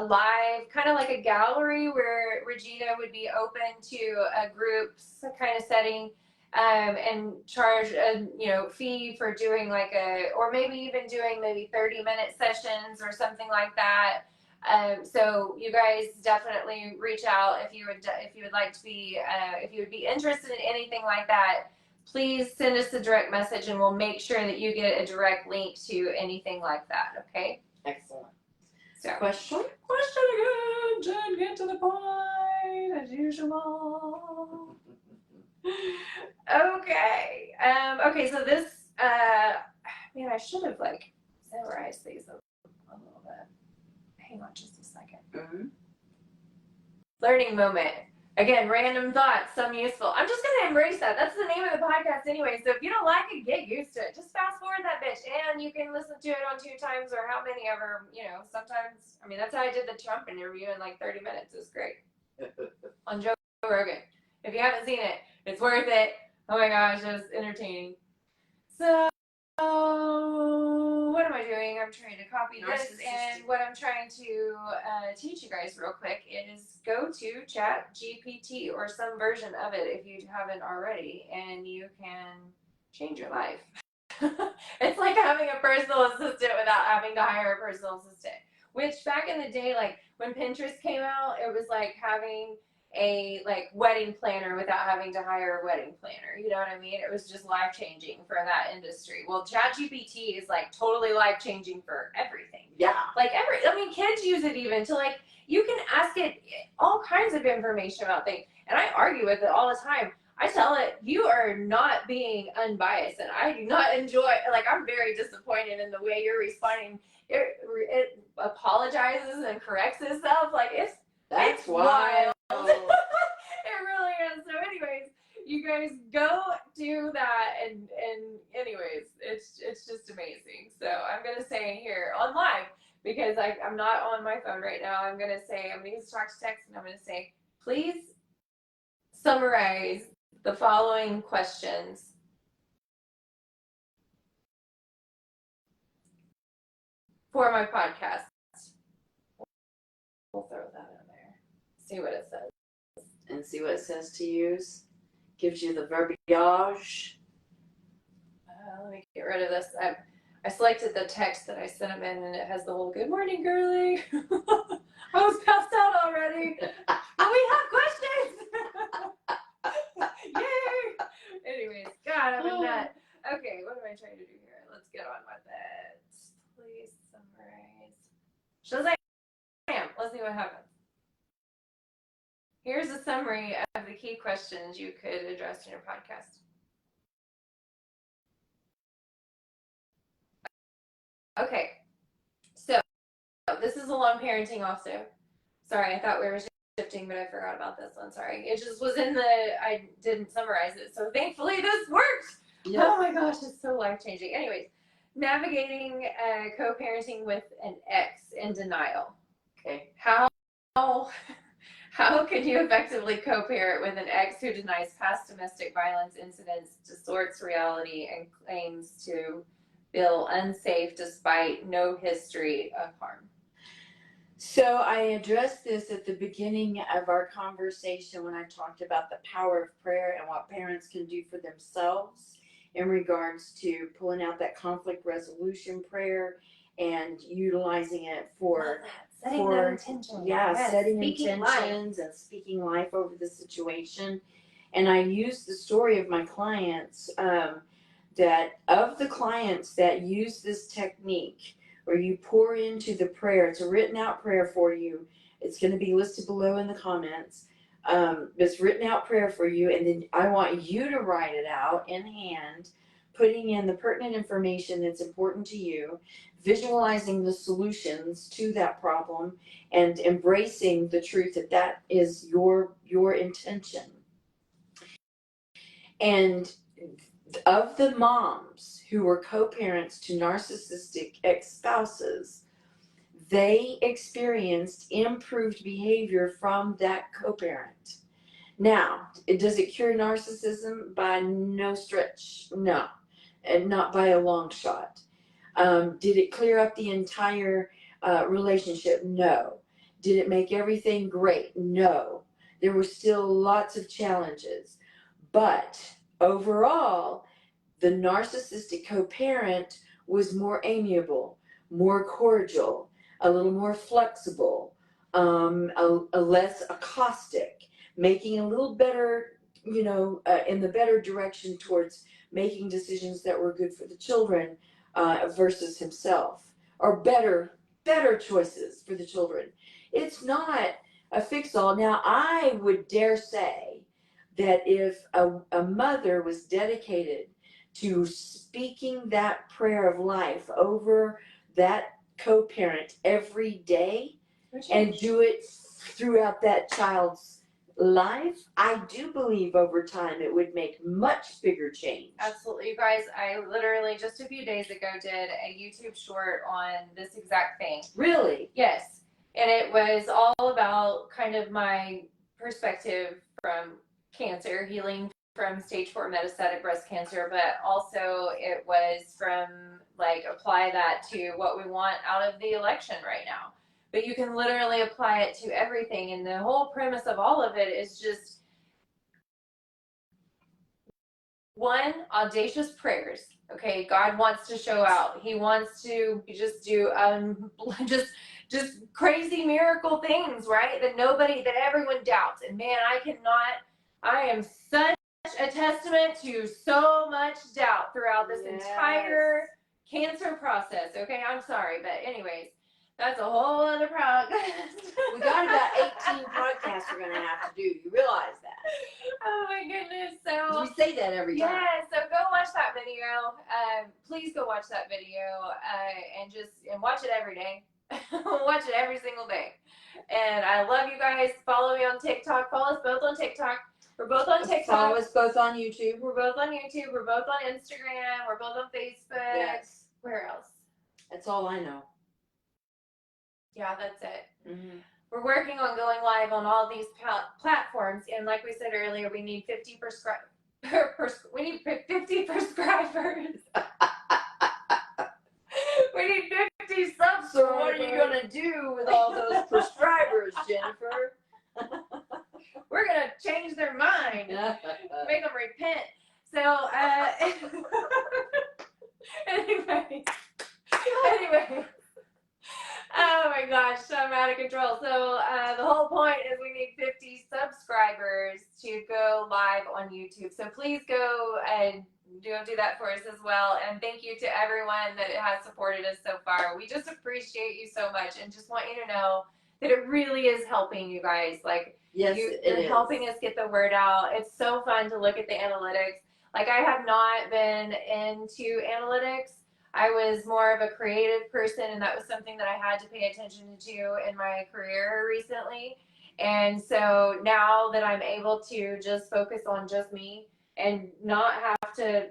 live, kind of like a gallery where Regina would be open to a group kind of setting, and charge a fee for doing or maybe even doing maybe 30-minute sessions or something like that. So you guys definitely reach out if you would like to be if you would be interested in anything like that. Please send us a direct message, and we'll make sure that you get a direct link to anything like that. Okay. Excellent. So question again, Jen. Get to the point as usual. Okay. Okay. So this. Man, I should have summarized these a little bit. Hang on just a second. Mm-hmm. Learning moment. Again, random thoughts, some useful. I'm just going to embrace that. That's the name of the podcast anyway. So if you don't like it, get used to it. Just fast forward that bitch. And you can listen to it on 2 times or how many ever, sometimes. I mean, that's how I did the Trump interview in 30 minutes. It was great. On Joe Rogan. If you haven't seen it, it's worth it. Oh my gosh, it was entertaining. So, what am I doing? I'm trying to copy this, and what I'm trying to teach you guys real quick is go to ChatGPT or some version of it if you haven't already, and you can change your life. It's like having a personal assistant without having to hire a personal assistant. Which back in the day, when Pinterest came out, it was like having a wedding planner without having to hire a wedding planner. You know what I mean? It was just life changing for that industry. Well, ChatGPT is totally life changing for everything. Yeah. Kids use it even to you can ask it all kinds of information about things, and I argue with it all the time. I tell it, you are not being unbiased, and I do not enjoy. I'm very disappointed in the way you're responding. It apologizes and corrects itself. It's wild. It really is. So anyways, you guys go do that, and anyways, it's just amazing. So I'm gonna say here on live, because I'm not on my phone right now, I'm gonna use talk to text, and I'm gonna say, please summarize the following questions for my podcast. We'll throw that in there. See what it says. And see what it says to use. Gives you the verbiage. Let me get rid of this. I selected the text that I sent him in, and it has the whole "Good morning, girly." I was passed out already. But we have questions. Yay! Anyways, God, I'm a nut. Okay, what am I trying to do here? Let's get on with it. Please summarize. Shazam! Let's see what happens. Here's a summary of the key questions you could address in your podcast. Okay, so this is alone parenting also. Sorry, I thought we were shifting, but I forgot about this one. Sorry. It just was in the, I didn't summarize it. So thankfully this worked. Yep. Oh my gosh, it's so life-changing. Anyways, navigating co-parenting with an ex in denial. Okay. How can you effectively co-parent with an ex who denies past domestic violence incidents, distorts reality, and claims to feel unsafe despite no history of harm? So I addressed this at the beginning of our conversation when I talked about the power of prayer and what parents can do for themselves in regards to pulling out that conflict resolution prayer and utilizing it for setting intentions. Yeah, yes. setting Speaking intentions life. and speaking life over the situation. And I use the story of my clients, that of the clients that use this technique where you pour into the prayer, it's a written out prayer for you. It's going to be listed below in the comments. It's written out prayer for you, and then I want you to write it out in hand, putting in the pertinent information that's important to you, visualizing the solutions to that problem, and embracing the truth that that is your intention. And of the moms who were co-parents to narcissistic ex-spouses, they experienced improved behavior from that co-parent. Now, does it cure narcissism? By no stretch, no, and not by a long shot. Did it clear up the entire relationship? No. Did it make everything great? No. There were still lots of challenges. But overall, the narcissistic co-parent was more amiable, more cordial, a little more flexible, a less caustic, making a little better, in the better direction towards making decisions that were good for the children versus himself, or better choices for the children. It's not a fix-all. Now, I would dare say that if a mother was dedicated to speaking that prayer of life over that co-parent every day and do it throughout that child's life, I do believe over time it would make much bigger change. Absolutely, you guys. I literally just a few days ago did a YouTube short on this exact thing. Really? Yes. And it was all about kind of my perspective from cancer, healing from stage 4 metastatic breast cancer, but also it was from like apply that to what we want out of the election right now. But you can literally apply it to everything. And the whole premise of all of it is just one, audacious prayers. Okay, God wants to show out. He wants to just do just crazy miracle things, right? That everyone doubts. And man, I am such a testament to so much doubt throughout this entire cancer process. Okay, I'm sorry, but anyways, that's a whole other podcast. We got about 18 podcasts we're going to have to do. You realize that? Oh my goodness. So we say that every time. Yeah, so go watch that video. Please go watch that video and watch it every day. Watch it every single day. And I love you guys. Follow me on TikTok. Follow us both on TikTok. We're both on TikTok. Follow us both on YouTube. We're both on YouTube. We're both on Instagram. We're both on Facebook. Yes. Where else? That's all I know. Yeah, that's it. Mm-hmm. We're working on going live on all these platforms, and like we said earlier, we need 50 we need 50 prescribers. We need 50 subscribers. So what are you gonna do with all those prescribers, Jennifer? We're gonna change their mind, make them repent. So anyway. Oh my gosh, I'm out of control. So the whole point is we need 50 subscribers to go live on YouTube. So please go and do that for us as well. And thank you to everyone that has supported us so far. We just appreciate you so much and just want you to know that it really is helping you guys. Like, yes, you're helping us get the word out. It's so fun to look at the analytics. Like, I have not been into analytics. I was more of a creative person, and that was something that I had to pay attention to in my career recently. And so now that I'm able to just focus on just me and not have to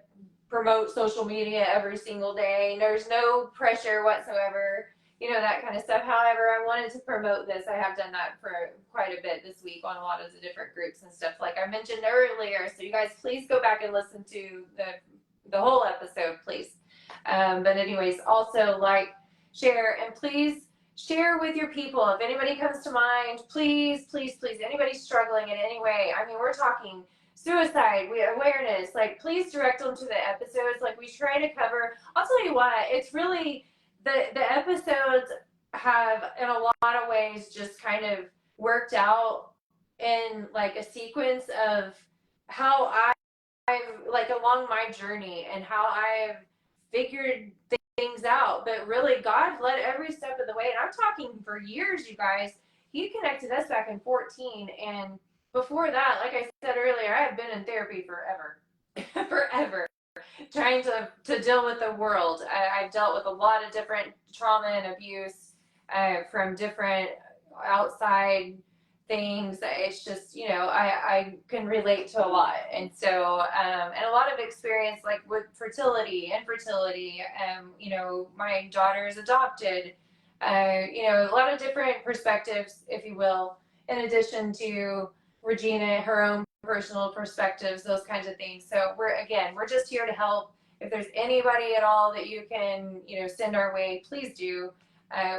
promote social media every single day, there's no pressure whatsoever, that kind of stuff. However, I wanted to promote this. I have done that for quite a bit this week on a lot of the different groups and stuff like I mentioned earlier. So you guys please go back and listen to the whole episode, please. But anyways, also like, share, and please share with your people. If anybody comes to mind, please, please, please, anybody struggling in any way. I mean, we're talking suicide, awareness, like please direct them to the episodes. Like we try to cover, I'll tell you what, it's really, the episodes have in a lot of ways just kind of worked out in like a sequence of how I've like along my journey and how I've figured things out. But really, God led every step of the way, and I'm talking for years, you guys. He connected us back in 14, and before that, like I said earlier, I have been in therapy forever, forever, trying to deal with the world. I've dealt with a lot of different trauma and abuse from different outside things. It's just, I can relate to a lot. And so, and a lot of experience like with fertility, infertility, my daughter is adopted, a lot of different perspectives, if you will, in addition to Regina, her own personal perspectives, those kinds of things. So we're just here to help. If there's anybody at all that you can, send our way, please do.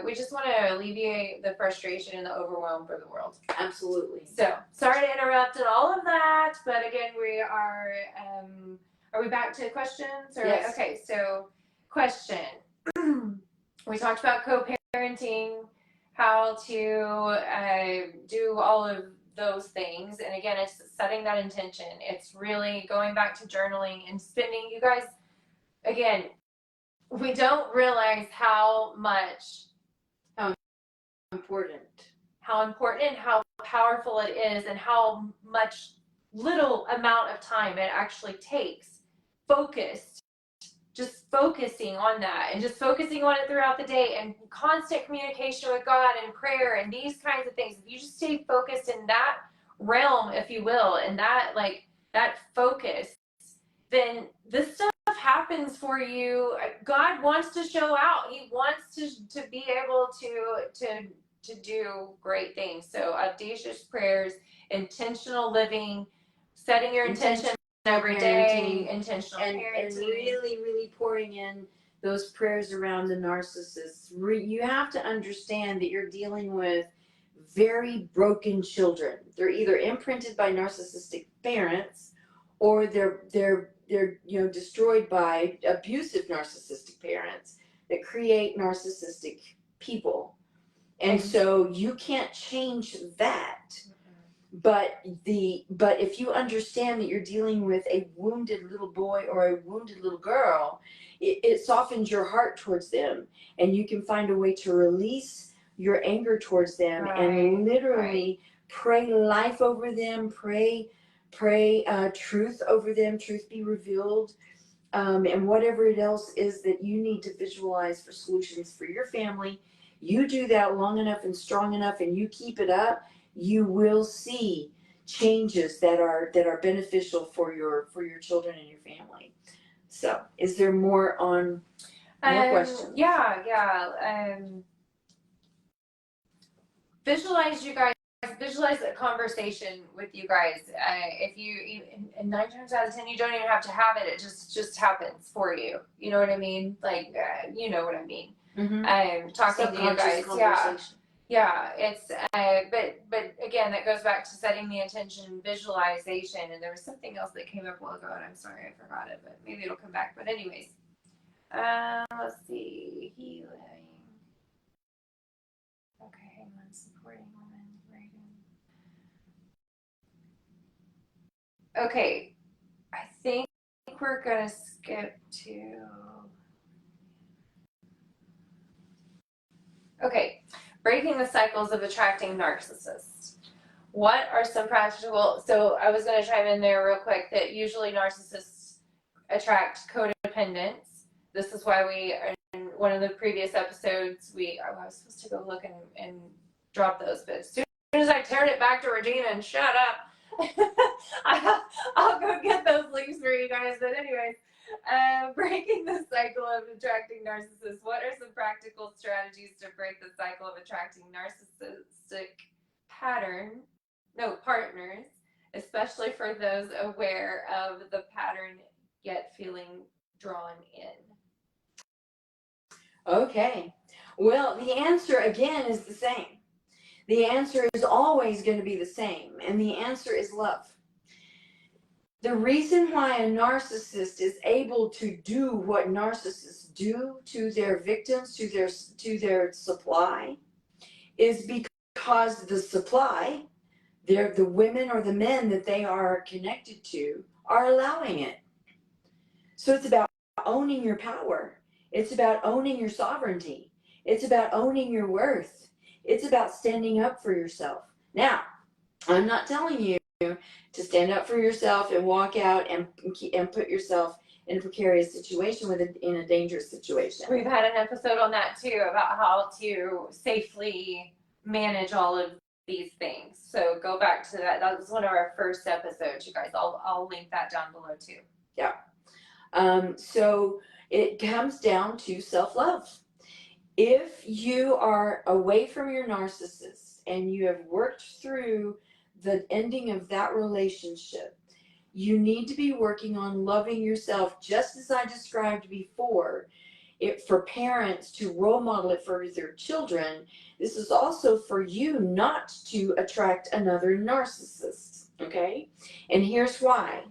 We just want to alleviate the frustration and the overwhelm for the world. Absolutely. So sorry to interrupt and all of that, but again, we are we back to questions? Yes. Okay, so question. We talked about co-parenting, how to do all of those things. And again, it's setting that intention. It's really going back to journaling and spending, you guys, again, we don't realize how important and how powerful it is, and how much little amount of time it actually takes. Just focusing on that, and just focusing on it throughout the day, and constant communication with God and prayer and these kinds of things. If you just stay focused in that realm, if you will, and that focus, then this stuff happens for you. God wants to show out. He wants to be able to do great things. So audacious prayers, intentional living, setting your intention every day, intentional parenting, and really, really pouring in those prayers around the narcissists. You have to understand that you're dealing with very broken children. They're either imprinted by narcissistic parents, or they're destroyed by abusive narcissistic parents that create narcissistic people. And so you can't change that. But if you understand that you're dealing with a wounded little boy or a wounded little girl, it softens your heart towards them, and you can find a way to release your anger towards them, and literally pray life over them, pray truth over them, truth be revealed, and whatever it else is that you need to visualize for solutions for your family. You do that long enough and strong enough, and you keep it up, you will see changes that are beneficial for your children and your family. So, is there more questions? Yeah. Visualize, you guys. Visualize a conversation with you guys. If you, and 9 times out of 10, you don't even have to have it. It just happens for you. You know what I mean? Like, you know what I mean. Mm-hmm. Talking to you guys. Yeah, it's but again, that goes back to setting the intention, visualization, and there was something else that came up a while ago, and I'm sorry I forgot it, but maybe it'll come back. But anyways, let's see, healing. Okay, hang on, supporting women, writing. Okay, I think we're gonna skip to. Okay, breaking the cycles of attracting narcissists. What are some practical, so I was going to chime in there real quick that usually narcissists attract codependents, this is why we, in one of the previous episodes, I was supposed to go look and drop those, but as soon as I turned it back to Regina and shut up, I'll go get those links for you guys. But anyways, breaking the cycle of attracting narcissists. What are some practical strategies to break the cycle of attracting narcissistic partners, especially for those aware of the pattern yet feeling drawn in? Okay. Well, the answer again is the same. The answer is always going to be the same, and the answer is love. The reason why a narcissist is able to do what narcissists do to their victims, to their supply, is because the supply, the women or the men that they are connected to, are allowing it. So it's about owning your power. It's about owning your sovereignty. It's about owning your worth. It's about standing up for yourself. Now, I'm not telling you to stand up for yourself and walk out and put yourself in a precarious situation in a dangerous situation. We've had an episode on that too, about how to safely manage all of these things. So go back to that. That was one of our first episodes, you guys. I'll link that down below too. Yeah. So it comes down to self-love. If you are away from your narcissist and you have worked through the ending of that relationship, you need to be working on loving yourself, just as I described before. For parents to role model it for their children, this is also for you not to attract another narcissist, okay? And here's why.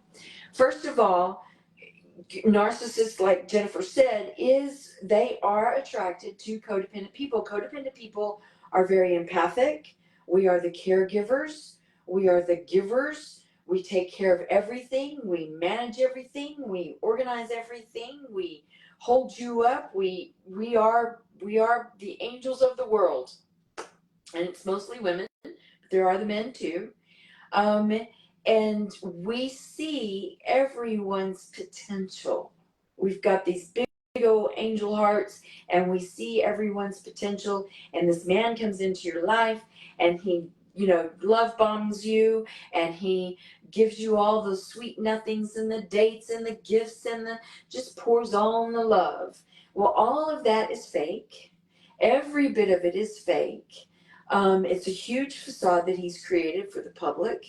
First of all, narcissists, like Jennifer said, they are attracted to codependent people. Codependent people are very empathic. We are the caregivers. We are the givers. We take care of everything. We manage everything. We organize everything. We hold you up. We are the angels of the world. And it's mostly women, but there are the men too. And we see everyone's potential. We've got these big old angel hearts, and we see everyone's potential. And this man comes into your life, and he, love bombs you, and he gives you all the sweet nothings and the dates and the gifts and just pours on the love. Well, all of that is fake. Every bit of it is fake. It's a huge facade that he's created for the public,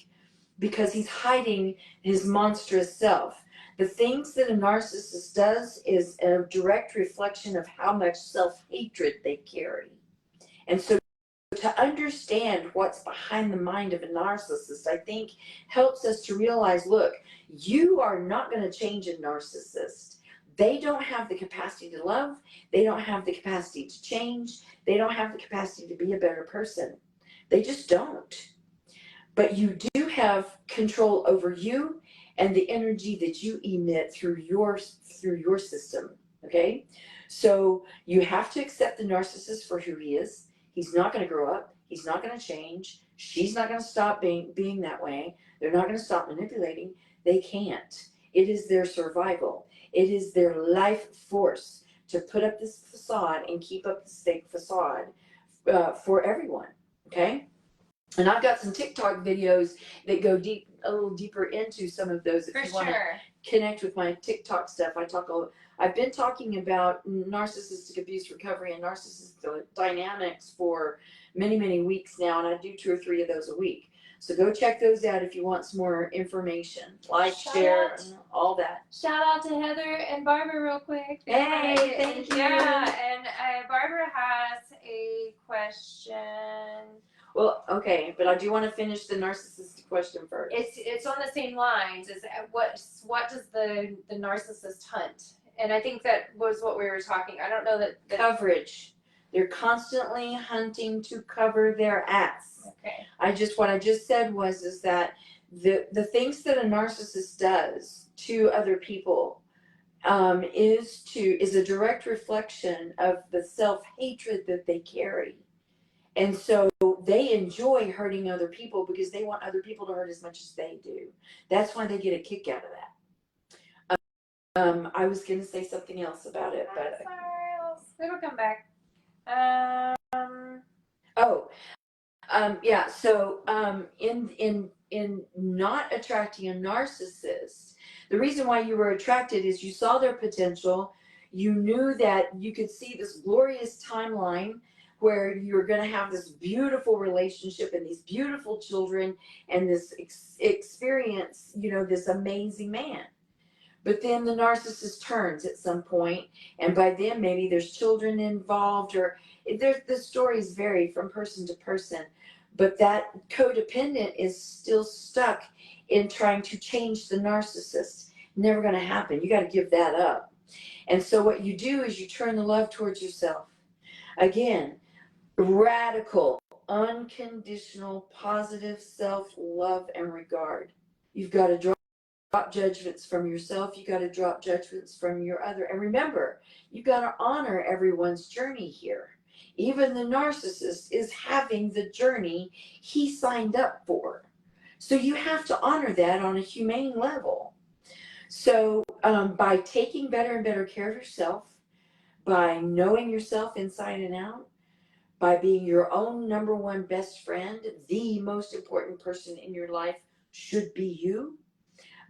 because he's hiding his monstrous self. The things that a narcissist does is a direct reflection of how much self-hatred they carry. And so to understand what's behind the mind of a narcissist, I think helps us to realize, look, you are not going to change a narcissist. They don't have the capacity to love. They don't have the capacity to change. They don't have the capacity to be a better person. They just don't. But you do have control over you and the energy that you emit through your system, okay? So you have to accept the narcissist for who he is. He's not going to grow up. He's not going to change. She's not going to stop being that way. They're not going to stop manipulating. They can't. It is their survival. It is their life force to put up this facade and keep up this fake facade for everyone, okay? And I've got some TikTok videos that go a little deeper into some of those. If you want to connect with my TikTok stuff, I've been talking about narcissistic abuse recovery and narcissistic dynamics for many, many weeks now, and I do 2 or 3 of those a week. So go check those out if you want some more information. Share, and all that. Shout out to Heather and Barbara real quick. Hey, thank you. Yeah, and Barbara has a question. Well, okay, but I do want to finish the narcissistic question first. It's on the same lines. Is what does the narcissist hunt? And I think that was what we were talking. I don't know that coverage. They're constantly hunting to cover their ass. Okay. What I just said is that the things that a narcissist does to other people is a direct reflection of the self-hatred that they carry. And so they enjoy hurting other people because they want other people to hurt as much as they do. That's why they get a kick out of that. I was going to say something else about it, but sorry, it'll come back. oh, yeah. So, in not attracting a narcissist, the reason why you were attracted is you saw their potential. You knew that you could see this glorious timeline where you're going to have this beautiful relationship and these beautiful children and this experience, this amazing man. But then the narcissist turns at some point, and by then maybe there's children involved, or the stories vary from person to person. But that codependent is still stuck in trying to change the narcissist. Never going to happen. You got to give that up. And so what you do is you turn the love towards yourself. Again, radical, unconditional, positive self-love and regard. You've got to drop judgments from yourself. You got to drop judgments from your other. And remember, you got to honor everyone's journey here. Even the narcissist is having the journey he signed up for. So you have to honor that on a humane level. So by taking better and better care of yourself, by knowing yourself inside and out, by being your own number one best friend, the most important person in your life should be you,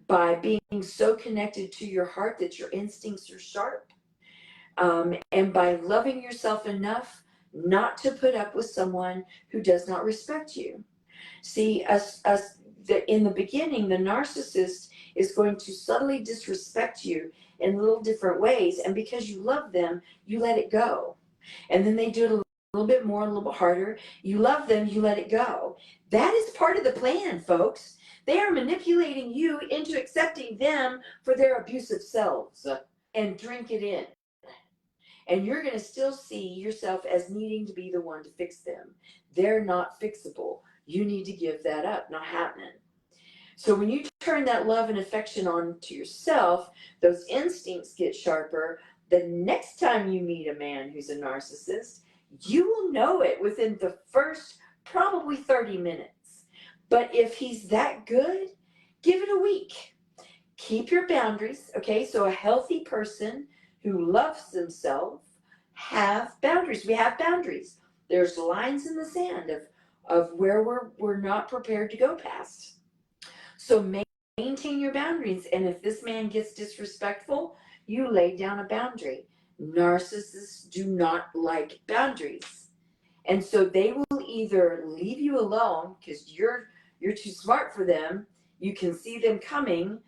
by being so connected to your heart that your instincts are sharp, and by loving yourself enough not to put up with someone who does not respect you. See, in the beginning, the narcissist is going to subtly disrespect you in little different ways, and because you love them, you let it go. And then they do it a little bit more, a little bit harder. You love them, you let it go. That is part of the plan, folks. They are manipulating you into accepting them for their abusive selves, and drink it in. And you're going to still see yourself as needing to be the one to fix them. They're not fixable. You need to give that up. Not happening. So when you turn that love and affection on to yourself, those instincts get sharper. The next time you meet a man who's a narcissist, you will know it within the first probably 30 minutes. But if he's that good, give it a week. Keep your boundaries, okay? So a healthy person who loves themselves have boundaries. We have boundaries. There's lines in the sand of where we're not prepared to go past. So maintain your boundaries. And if this man gets disrespectful, you lay down a boundary. Narcissists do not like boundaries. And so they will either leave you alone because you're too smart for them. You can see them coming.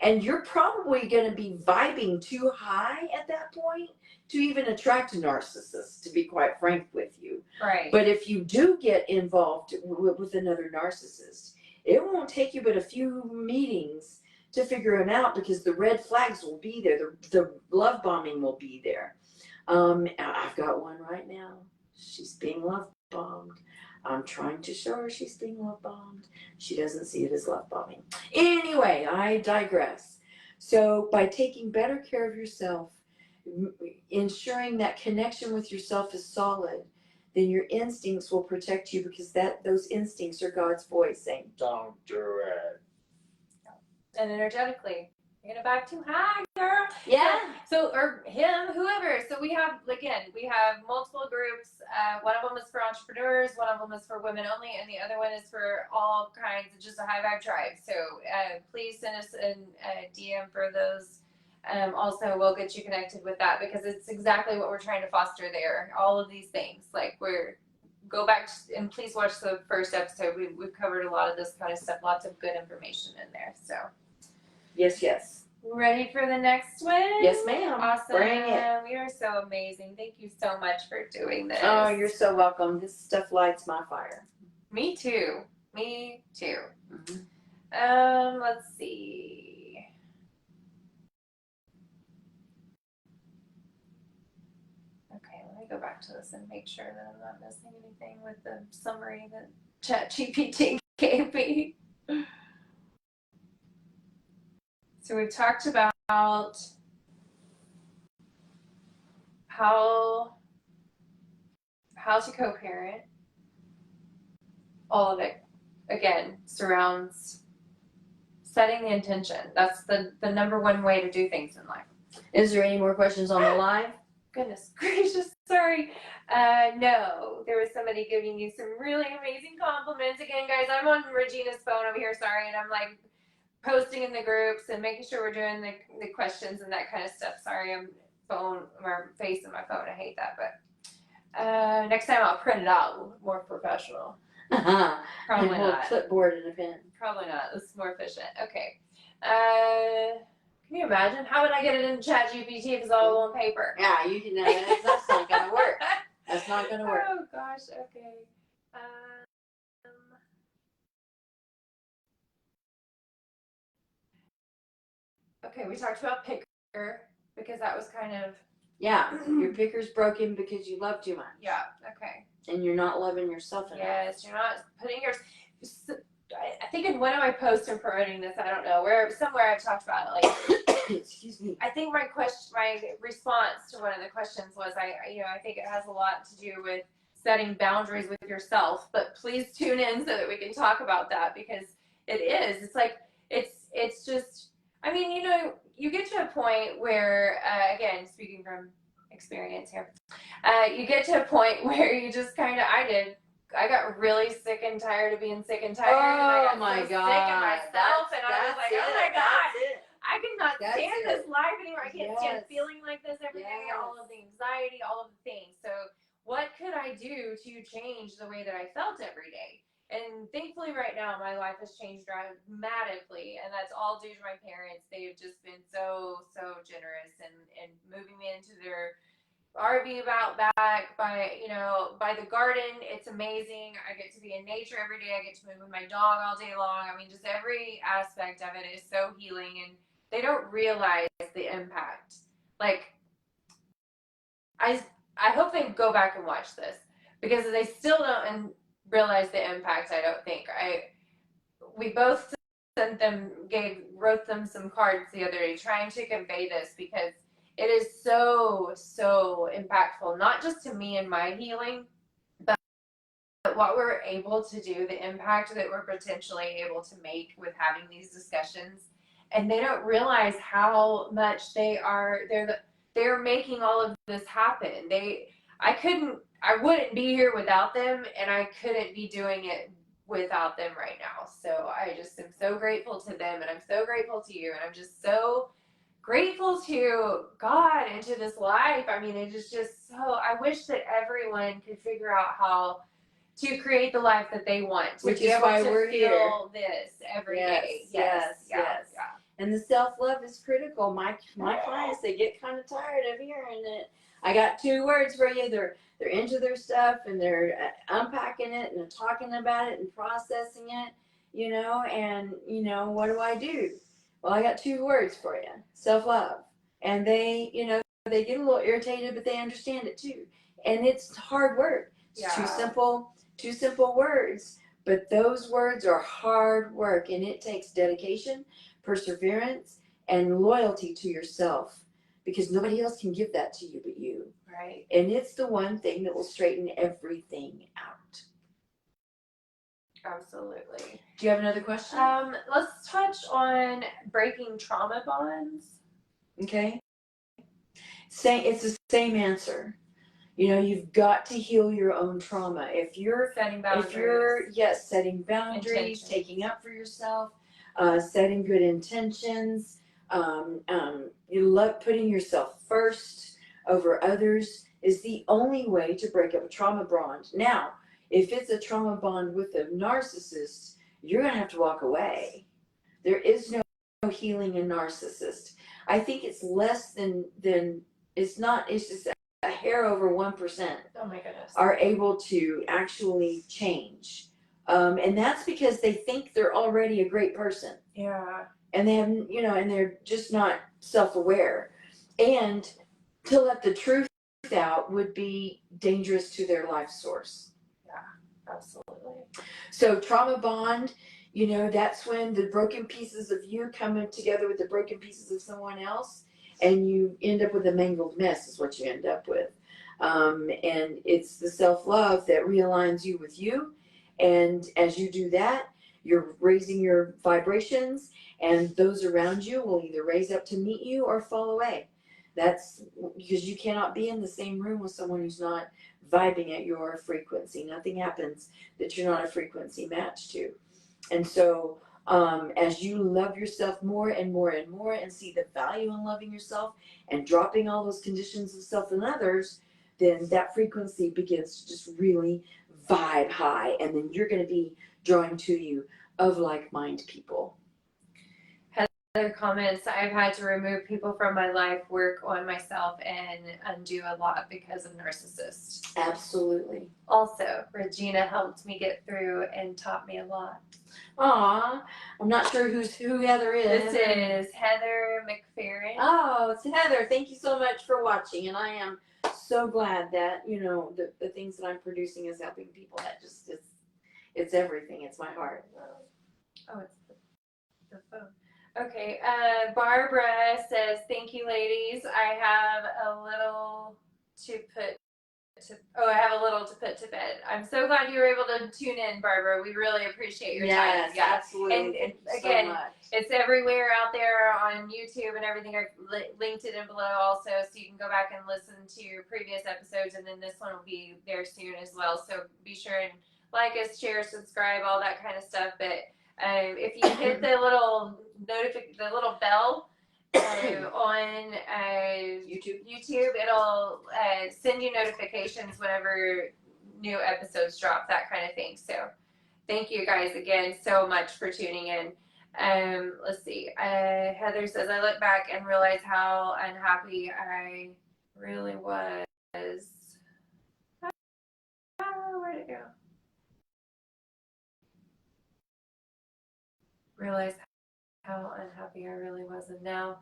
And you're probably going to be vibing too high at that point to even attract a narcissist, to be quite frank with you. Right. But if you do get involved with another narcissist, it won't take you but a few meetings to figure him out, because the red flags will be there. The love bombing will be there. I've got one right now. She's being love bombed. I'm trying to show her she's being love bombed. She doesn't see it as love bombing. Anyway, I digress. So by taking better care of yourself, ensuring that connection with yourself is solid, then your instincts will protect you, because those instincts are God's voice saying, don't do it. And energetically, you're gonna back too high, girl. Yeah. So or him, whoever. So we have multiple groups. One of them is for entrepreneurs. One of them is for women only, and the other one is for all kinds. It's just a high vibe tribe. So please send us a DM for those. Also, we'll get you connected with that, because it's exactly what we're trying to foster there. All of these things, go back and please watch the first episode. We've covered a lot of this kind of stuff. Lots of good information in there. So. Yes. Ready for the next one? Yes, ma'am. Awesome. Bring it. We are so amazing. Thank you so much for doing this. Oh, you're so welcome. This stuff lights my fire. Me too. Mm-hmm. Let's see. Okay, let me go back to this and make sure that I'm not missing anything with the summary that ChatGPT gave me. So we've talked about how to co-parent. All of it, again, surrounds setting the intention. That's the number one way to do things in life. Is there any more questions on the live? Goodness gracious, sorry. No, there was somebody giving you some really amazing compliments. Again, guys, I'm on Regina's phone over here, sorry, and I'm like posting in the groups and making sure we're doing the questions and that kind of stuff. Sorry, I'm facing my phone. I hate that, but next time I'll print it out more professional. Probably and hold not. Clipboard and a pen. Probably not. This is more efficient. Okay. Can you imagine? How would I get it in ChatGPT if it's all on paper? Yeah, you can. That's not gonna work. That's not gonna work. Oh gosh. Okay. Okay, we talked about picker because that was kind of. Yeah, your picker's broken because you love too much. Yeah. Okay. And you're not loving yourself enough. Yes, you're not putting your. I think in one of my posts in promoting this, I don't know somewhere I've talked about it. Like, excuse me. I think my response to one of the questions was, I think it has a lot to do with setting boundaries with yourself. But please tune in so that we can talk about that because it is. It's like it's just. I mean, you get to a point where, again, speaking from experience here, you get to a point where you just kind of, I got really sick and tired of being sick and tired. Oh and my so God. sick of myself, and I was like, oh my God, I cannot That's stand it. this life anymore. I can't stand Yes. feeling like this every day, all of the anxiety, all of the things. So what could I do to change the way that I felt every day? And thankfully right now my life has changed dramatically, and that's all due to my parents. They have just been so generous and moving me into their RV about back by the garden. It's amazing. I get to be in nature every day. I get to move with my dog all day long. I mean, just every aspect of it is so healing, and they don't realize the impact. Like, I hope they go back and watch this because they still don't realize the impact. I don't think. We both wrote them some cards the other day trying to convey this because it is so impactful, not just to me and my healing, but what we're able to do, the impact that we're potentially able to make with having these discussions. And they don't realize how much they're making all of this happen. I wouldn't be here without them, and I couldn't be doing it without them right now. So I just am so grateful to them, and I'm so grateful to you, and I'm just so grateful to God and to this life. I mean, it is just so, I wish that everyone could figure out how to create the life that they want. Which is why we're here. This every day. Yes. And the self-love is critical. My clients, they get kind of tired of hearing it. I got 2 words for you. They're into their stuff, and they're unpacking it, and they're talking about it and processing it, and what do? Well, I got 2 words for you. Self-love. And they, they get a little irritated, but they understand it too. And it's hard work. It's two simple words, but those words are hard work, and it takes dedication, perseverance, and loyalty to yourself, because nobody else can give that to you but you. Right. And it's the one thing that will straighten everything out. Absolutely. Do you have another question? Let's touch on breaking trauma bonds. Okay. It's the same answer. You've got to heal your own trauma. If you're setting boundaries, taking up for yourself, setting good intentions, you love putting yourself first over others is the only way to break up a trauma bond. Now, if it's a trauma bond with a narcissist, you're going to have to walk away. There is no healing in narcissist. I think it's less than it's just a hair over 1%. Oh my goodness. Are able to actually change. And that's because they think they're already a great person. Yeah. And they haven't, and they're just not self-aware. And to let the truth out would be dangerous to their life source. Yeah, absolutely. So trauma bond, that's when the broken pieces of you come together with the broken pieces of someone else, and you end up with a mangled mess is what you end up with. And it's the self-love that realigns you with you. And as you do that, you're raising your vibrations, and those around you will either raise up to meet you or fall away. That's because you cannot be in the same room with someone who's not vibing at your frequency. Nothing happens that you're not a frequency match to. And so, as you love yourself more and more and more and see the value in loving yourself and dropping all those conditions of self in others, then that frequency begins to just really vibe high. And then you're going to be drawing to you of like-minded people. Other comments, I've had to remove people from my life, work on myself, and undo a lot because of narcissists. Absolutely. Also, Regina helped me get through and taught me a lot. Aw, I'm not sure who Heather is. This is Heather McFerrin. Oh, it's Heather. Thank you so much for watching, and I am so glad that the things that I'm producing is helping people. That just it's everything. It's my heart. Oh, it's the phone. Okay, Barbara says, thank you, ladies. I have a little to put to bed. I'm so glad you were able to tune in, Barbara. We really appreciate your time. Yes, absolutely. And Thank you again, so much. it's everywhere out there on YouTube and everything. I've linked it in below also, so you can go back and listen to your previous episodes, and then this one will be there soon as well. So be sure and like us, share, subscribe, all that kind of stuff. But if you hit the little bell on YouTube, it'll send you notifications whenever new episodes drop, that kind of thing. So thank you guys again so much for tuning in. Let's see. Heather says, I look back and realize how unhappy I really was. Where'd it go? Realize how unhappy I really was, and now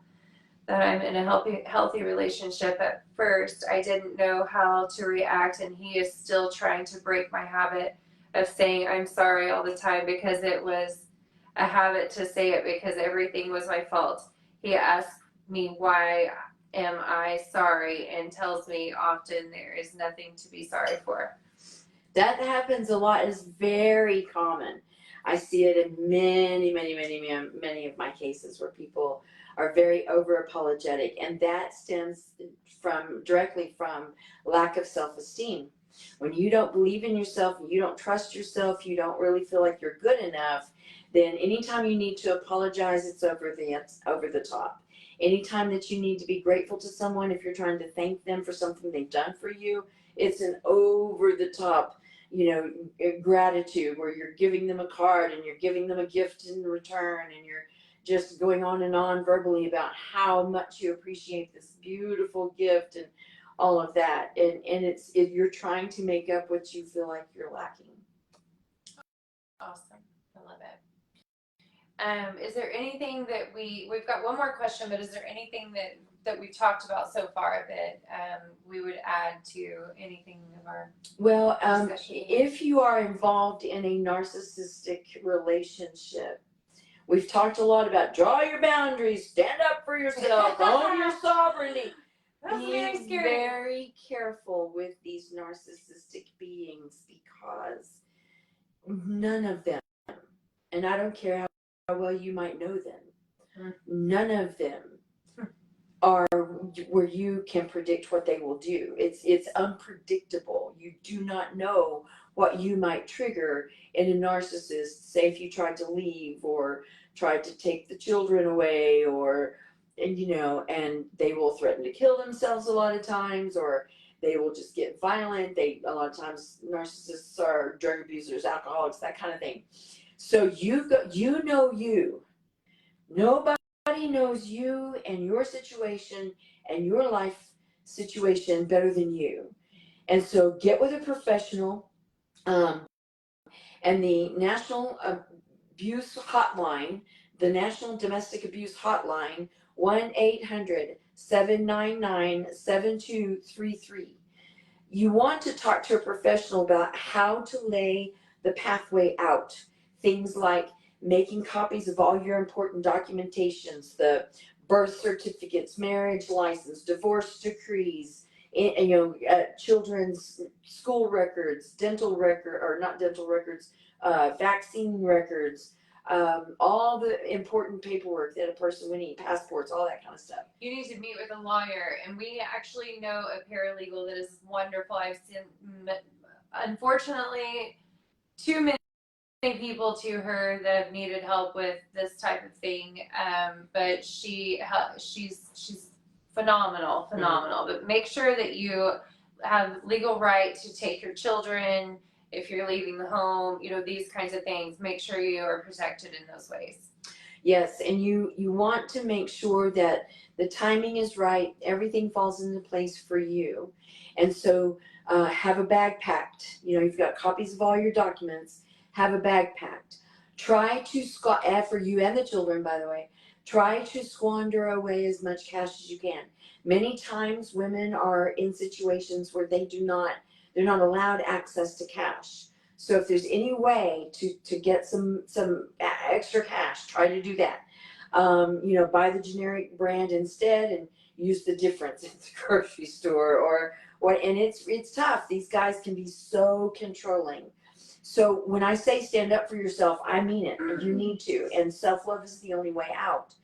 that I'm in a healthy relationship, at first I didn't know how to react, and he is still trying to break my habit of saying I'm sorry all the time, because it was a habit to say it because everything was my fault. He asks me why am I sorry, and tells me often there is nothing to be sorry for. That happens a lot. It's very common. I see it in many of my cases where people are very over apologetic, and that stems directly from lack of self-esteem. When you don't believe in yourself, you don't trust yourself, you don't really feel like you're good enough, then anytime you need to apologize, it's over the top. Anytime that you need to be grateful to someone, if you're trying to thank them for something they've done for you, it's an over the top gratitude, where you're giving them a card and you're giving them a gift in return, and you're just going on and on verbally about how much you appreciate this beautiful gift and all of that, and you're trying to make up what you feel like you're lacking. Awesome. I love it. Is there anything that we've got one more question, but is there anything that we've talked about so far that we would add to anything of our discussion? If you are involved in a narcissistic relationship, we've talked a lot about draw your boundaries, stand up for yourself, own your sovereignty. Be very careful with these narcissistic beings, because none of them, and I don't care how well you might know them, none of them are where you can predict what they will do. It's unpredictable. You do not know what you might trigger in a narcissist. Say if you tried to leave or tried to take the children away, and they will threaten to kill themselves a lot of times, or they will just get violent. A lot of times narcissists are drug abusers, alcoholics, that kind of thing. So nobody knows you and your situation and your life situation better than you. And so get with a professional. And the National Abuse Hotline, the National Domestic Abuse Hotline, 1-800-799-7233. You want to talk to a professional about how to lay the pathway out. Things like making copies of all your important documentations, the birth certificates, marriage license, divorce decrees, children's school records, not dental records, vaccine records, all the important paperwork that a person would need, passports, all that kind of stuff. You need to meet with a lawyer, and we actually know a paralegal that is wonderful. I've seen, unfortunately, too many people to her that have needed help with this type of thing, but she's phenomenal. But make sure that you have legal right to take your children if you're leaving the home, these kinds of things. Make sure you are protected in those ways. Yes, and you want to make sure that the timing is right, everything falls into place for you. And so have a bag packed. You've got copies of all your documents. Have a bag packed. Try to for you and the children, by the way, try to squander away as much cash as you can. Many times women are in situations where they're not allowed access to cash. So if there's any way to get some extra cash, try to do that. Buy the generic brand instead and use the difference at the grocery store or what. And it's tough. These guys can be so controlling. So when I say stand up for yourself, I mean it. You need to. And self-love is the only way out.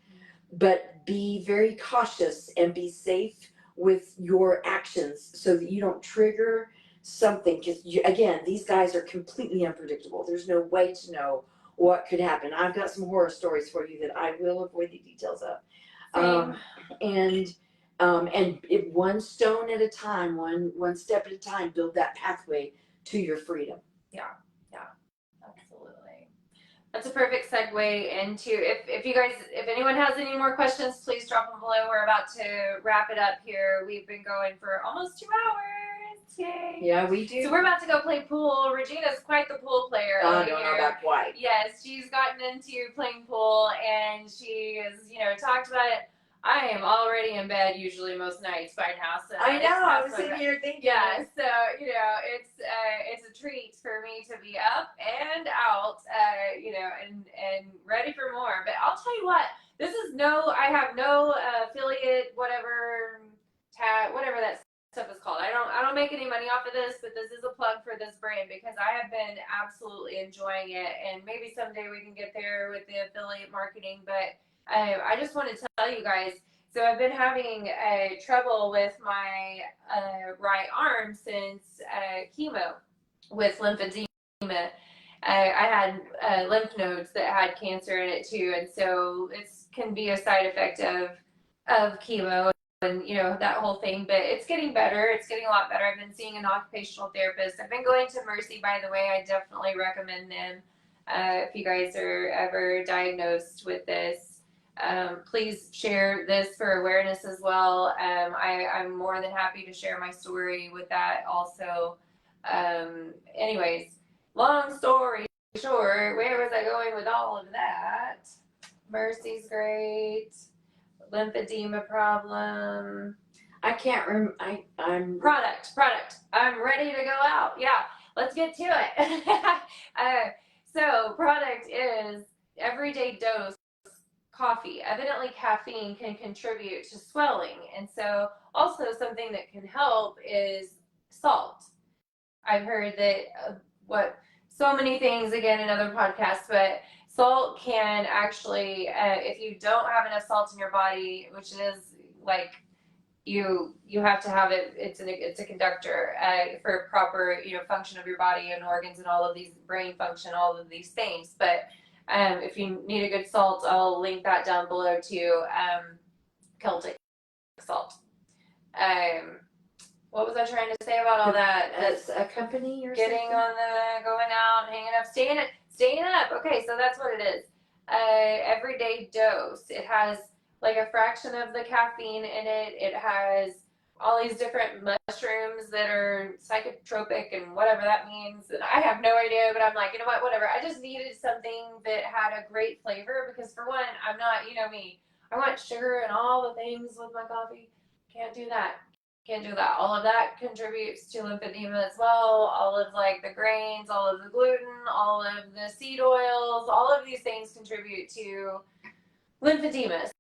But be very cautious and be safe with your actions so that you don't trigger something. Because, again, these guys are completely unpredictable. There's no way to know what could happen. I've got some horror stories for you that I will avoid the details of. And if one stone at a time, one step at a time, build that pathway to your freedom. Yeah, absolutely. That's a perfect segue into, if anyone has any more questions, please drop them below. We're about to wrap it up here. We've been going for almost 2 hours. Yay. Yeah, we do. So we're about to go play pool. Regina's quite the pool player. I don't know about quite. Yes, she's gotten into playing pool, and she has, talked about it. I am already in bed usually most nights by now. So I know. I was sitting here thinking. Yeah. So it's a treat for me to be up and out, and ready for more. But I'll tell you what. I have no affiliate, whatever that stuff is called. I don't make any money off of this, but this is a plug for this brand because I have been absolutely enjoying it, and maybe someday we can get there with the affiliate marketing. But I just want to tell you guys. So I've been having trouble with my right arm since chemo with lymphedema. I had lymph nodes that had cancer in it too, and so it can be a side effect of chemo and that whole thing. But it's getting better. It's getting a lot better. I've been seeing an occupational therapist. I've been going to Mercy, by the way. I definitely recommend them if you guys are ever diagnosed with this. Please share this for awareness as well. I'm more than happy to share my story with that also. Anyways, long story short, where was I going with all of that? Mercy's great. Lymphedema problem. I can't remember. I'm product. I'm ready to go out. Yeah, let's get to it. So product is everyday dose coffee. Evidently, caffeine can contribute to swelling, and so also something that can help is salt. I've heard that so many things again in other podcasts, but salt can actually, if you don't have enough salt in your body, which is like you have to have it. It's a conductor for proper function of your body and organs and all of these brain function, all of these things. But if you need a good salt, I'll link that down below too. Celtic salt. What was I trying to say about all that? As a company or getting something? on going out, hanging up, staying up. Okay, so that's what it is. Everyday dose. It has like a fraction of the caffeine in it. It has all these different mushrooms that are psychotropic and whatever that means. And I have no idea, but I'm like, whatever. I just needed something that had a great flavor because for one, I'm not, me. I want sugar and all the things with my coffee. Can't do that. All of that contributes to lymphedema as well. All of like the grains, all of the gluten, all of the seed oils, all of these things contribute to lymphedema.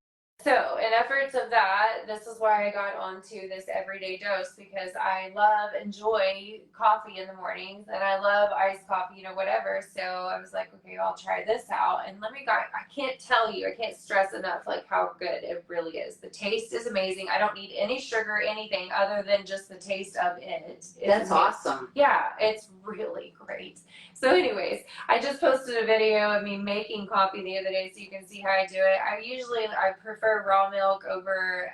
so in efforts of that, this is why I got onto this everyday dose, because I enjoy coffee in the mornings, and I love iced coffee, you know, whatever. So I was like, okay, I'll try this out. And I can't tell you, I can't stress enough like how good it really is. The taste is amazing. I don't need any sugar, anything other than just the taste of it. That's awesome. Yeah, it's really great. So anyways, I just posted a video of me making coffee the other day, so you can see how I do it. I prefer raw milk over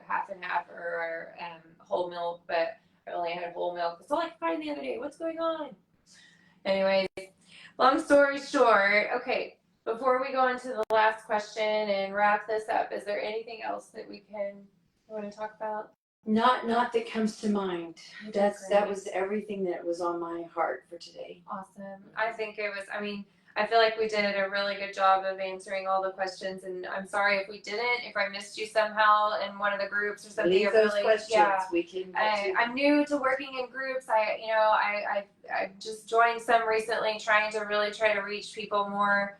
half and half or whole milk, but I only had whole milk. That's all I could find the other day. What's going on? Anyways, long story short, okay, before we go into the last question and wrap this up, is there anything else that we want to talk about? Not that comes to mind. That was everything that was on my heart for today. Awesome. I think I feel like we did a really good job of answering all the questions, and I'm sorry if we didn't, if I missed you somehow in one of the groups or something. Leave those questions. Yeah. We can. I'm new to working in groups. I just joined some recently, trying to reach people more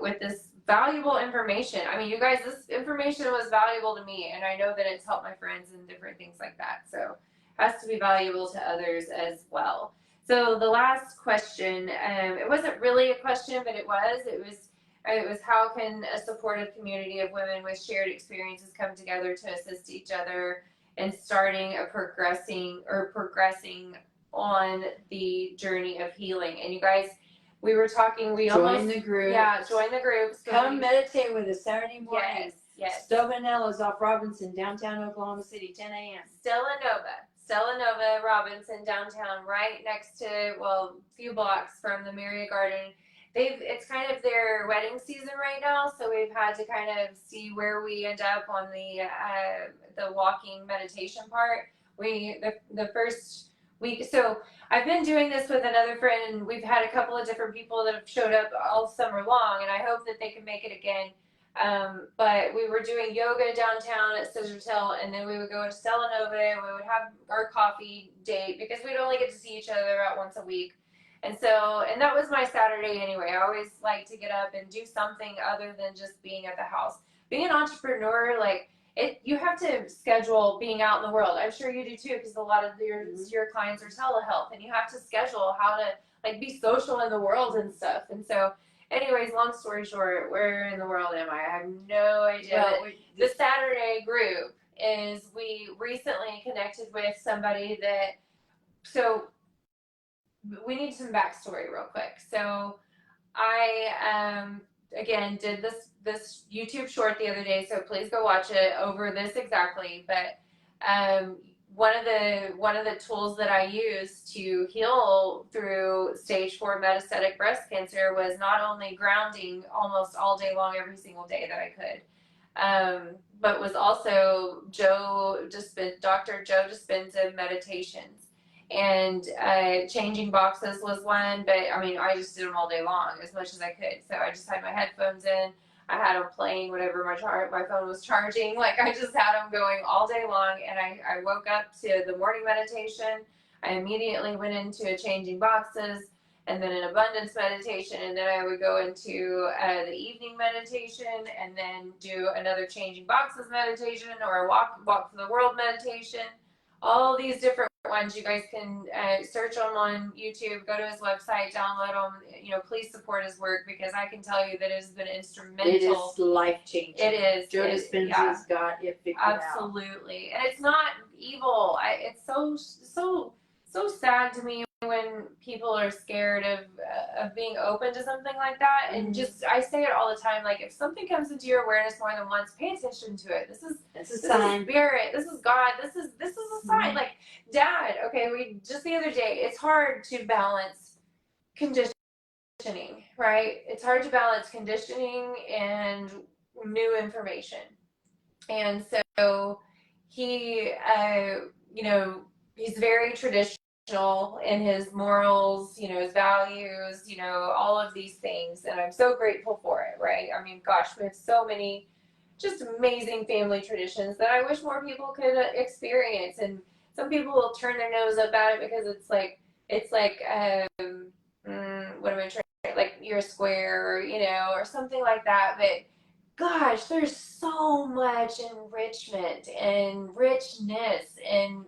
with this valuable information. I mean, you guys, this information was valuable to me, and I know that it's helped my friends and different things like that. So it has to be valuable to others as well. So the last question, it wasn't really a question, but it was how can a supportive community of women with shared experiences come together to assist each other in starting progressing on the journey of healing. And you guys, we were talking, join the group. Yeah, join the group. So come meditate with us Saturday morning. Yes, yes. Stovanello's off Robinson, downtown Oklahoma City, 10 a.m. Stella Nova, Robinson, downtown, right next to, a few blocks from the Marriott Garden. It's kind of their wedding season right now, so we've had to kind of see where we end up on the walking meditation part. The first week, so I've been doing this with another friend, and we've had a couple of different people that have showed up all summer long, and I hope that they can make it again. But we were doing yoga downtown at Scissortail, and then we would go to Stella Nova, and we would have our coffee date, because we'd only get to see each other about once a week. And that was my Saturday anyway. I always like to get up and do something other than just being at the house. Being an entrepreneur, you have to schedule being out in the world. I'm sure you do too, because a lot of your clients are telehealth, and you have to schedule how to be social in the world and stuff. And so anyways, long story short, where in the world am I? I have no idea. Well, the Saturday group is, we recently connected with somebody so we need some backstory real quick. So I again did this YouTube short the other day, so please go watch it over this exactly. But one of the tools that I used to heal through stage 4 metastatic breast cancer was not only grounding almost all day long every single day that I could, but was also Dr. Joe Dispenza meditations. And changing boxes was one, but I just did them all day long as much as I could. So I just had my headphones in, I had them playing whatever my phone was charging. I just had them going all day long, and I woke up to the morning meditation. I immediately went into a changing boxes, and then an abundance meditation, and then I would go into the evening meditation, and then do another changing boxes meditation, or a walk for the world meditation. All these different ones. You guys can search them on YouTube, go to his website, download them. Please support his work, because I can tell you that it has been instrumental. It is life-changing. It is. Joe Dispenza's got it figured out. Absolutely. And it's not evil. It's so sad to me when people are scared of being open to something like that. And just, I say it all the time, if something comes into your awareness more than once, pay attention to it. This is sign. Is spirit. This is God. This is a sign. Dad, okay, just the other day, it's hard to balance conditioning, right? It's hard to balance conditioning and new information. And so he, he's very traditional in his morals, his values, all of these things. And I'm so grateful for it, right? Gosh, we have so many just amazing family traditions that I wish more people could experience. And some people will turn their nose up at it because it's like what am I trying? You're a square, or something like that. But gosh, there's so much enrichment and richness in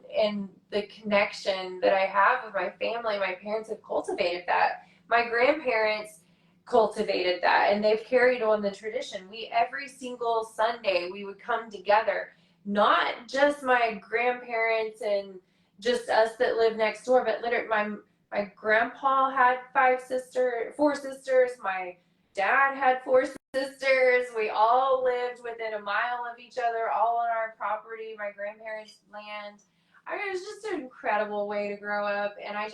the connection that I have with my family. My parents have cultivated that. My grandparents cultivated that, and they've carried on the tradition. Every single Sunday we would come together, not just my grandparents and just us that live next door, but literally my grandpa had four sisters. My dad had four sisters. We all lived within a mile of each other, all on our property, my grandparents' land. I mean, it was just an incredible way to grow up, and I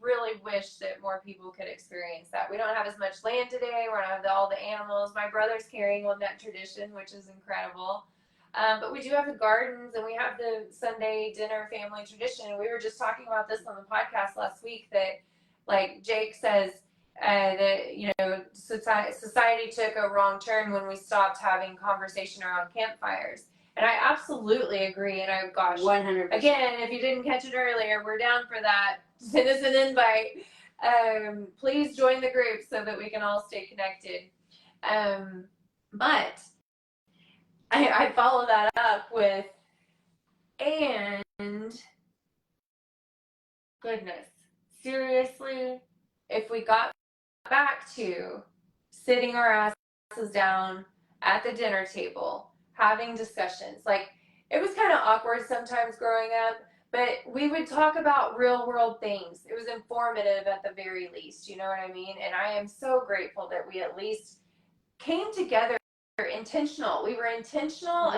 really wish that more people could experience that. We don't have as much land today. We don't have all the animals. My brother's carrying on that tradition, which is incredible. But we do have the gardens, and we have the Sunday dinner family tradition. We were just talking about this on the podcast last week that, like Jake says, that, you know, society took a wrong turn when we stopped having conversation around campfires. And I absolutely agree. And 100%. Again, if you didn't catch it earlier, we're down for that. Send us an invite. Please join the group so that we can all stay connected. But I follow that up with, and goodness, seriously, if we got back to sitting our asses down at the dinner table, having discussions, like, it was kind of awkward sometimes growing up, but we would talk about real world things. It was informative at the very least, you know what I mean? And I am so grateful that we at least came together intentional. We were intentional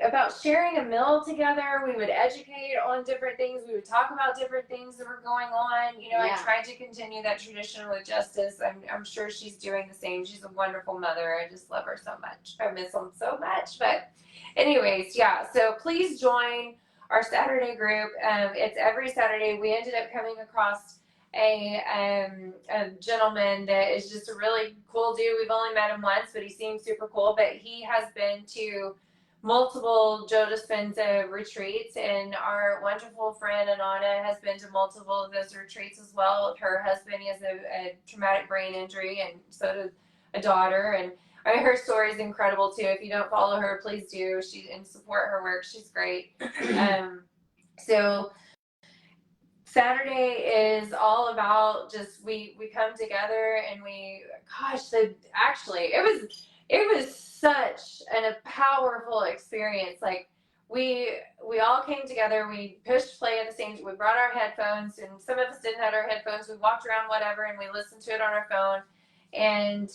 about sharing a meal together. We would educate on different things. We would talk about different things that were going on. You know, I tried to continue that tradition with Justice. I'm sure she's doing the same. She's a wonderful mother. I just love her so much. I miss them so much. But anyways, yeah. So please join our Saturday group. It's every Saturday. We ended up coming across a gentleman that is just a really cool dude. We've only met him once, but he seems super cool. But he has been to multiple Joe Dispenza retreats, and our wonderful friend Anana has been to multiple of those retreats as well with her husband. He has a traumatic brain injury, and so does a daughter. And I mean, her story is incredible too. If you don't follow her, please do. And support her work. She's great. So Saturday is all about just we come together, and it was such a powerful experience. Like, we all came together, we pushed play at the same time, we brought our headphones, and some of us didn't have our headphones, we walked around whatever, and we listened to it on our phone. And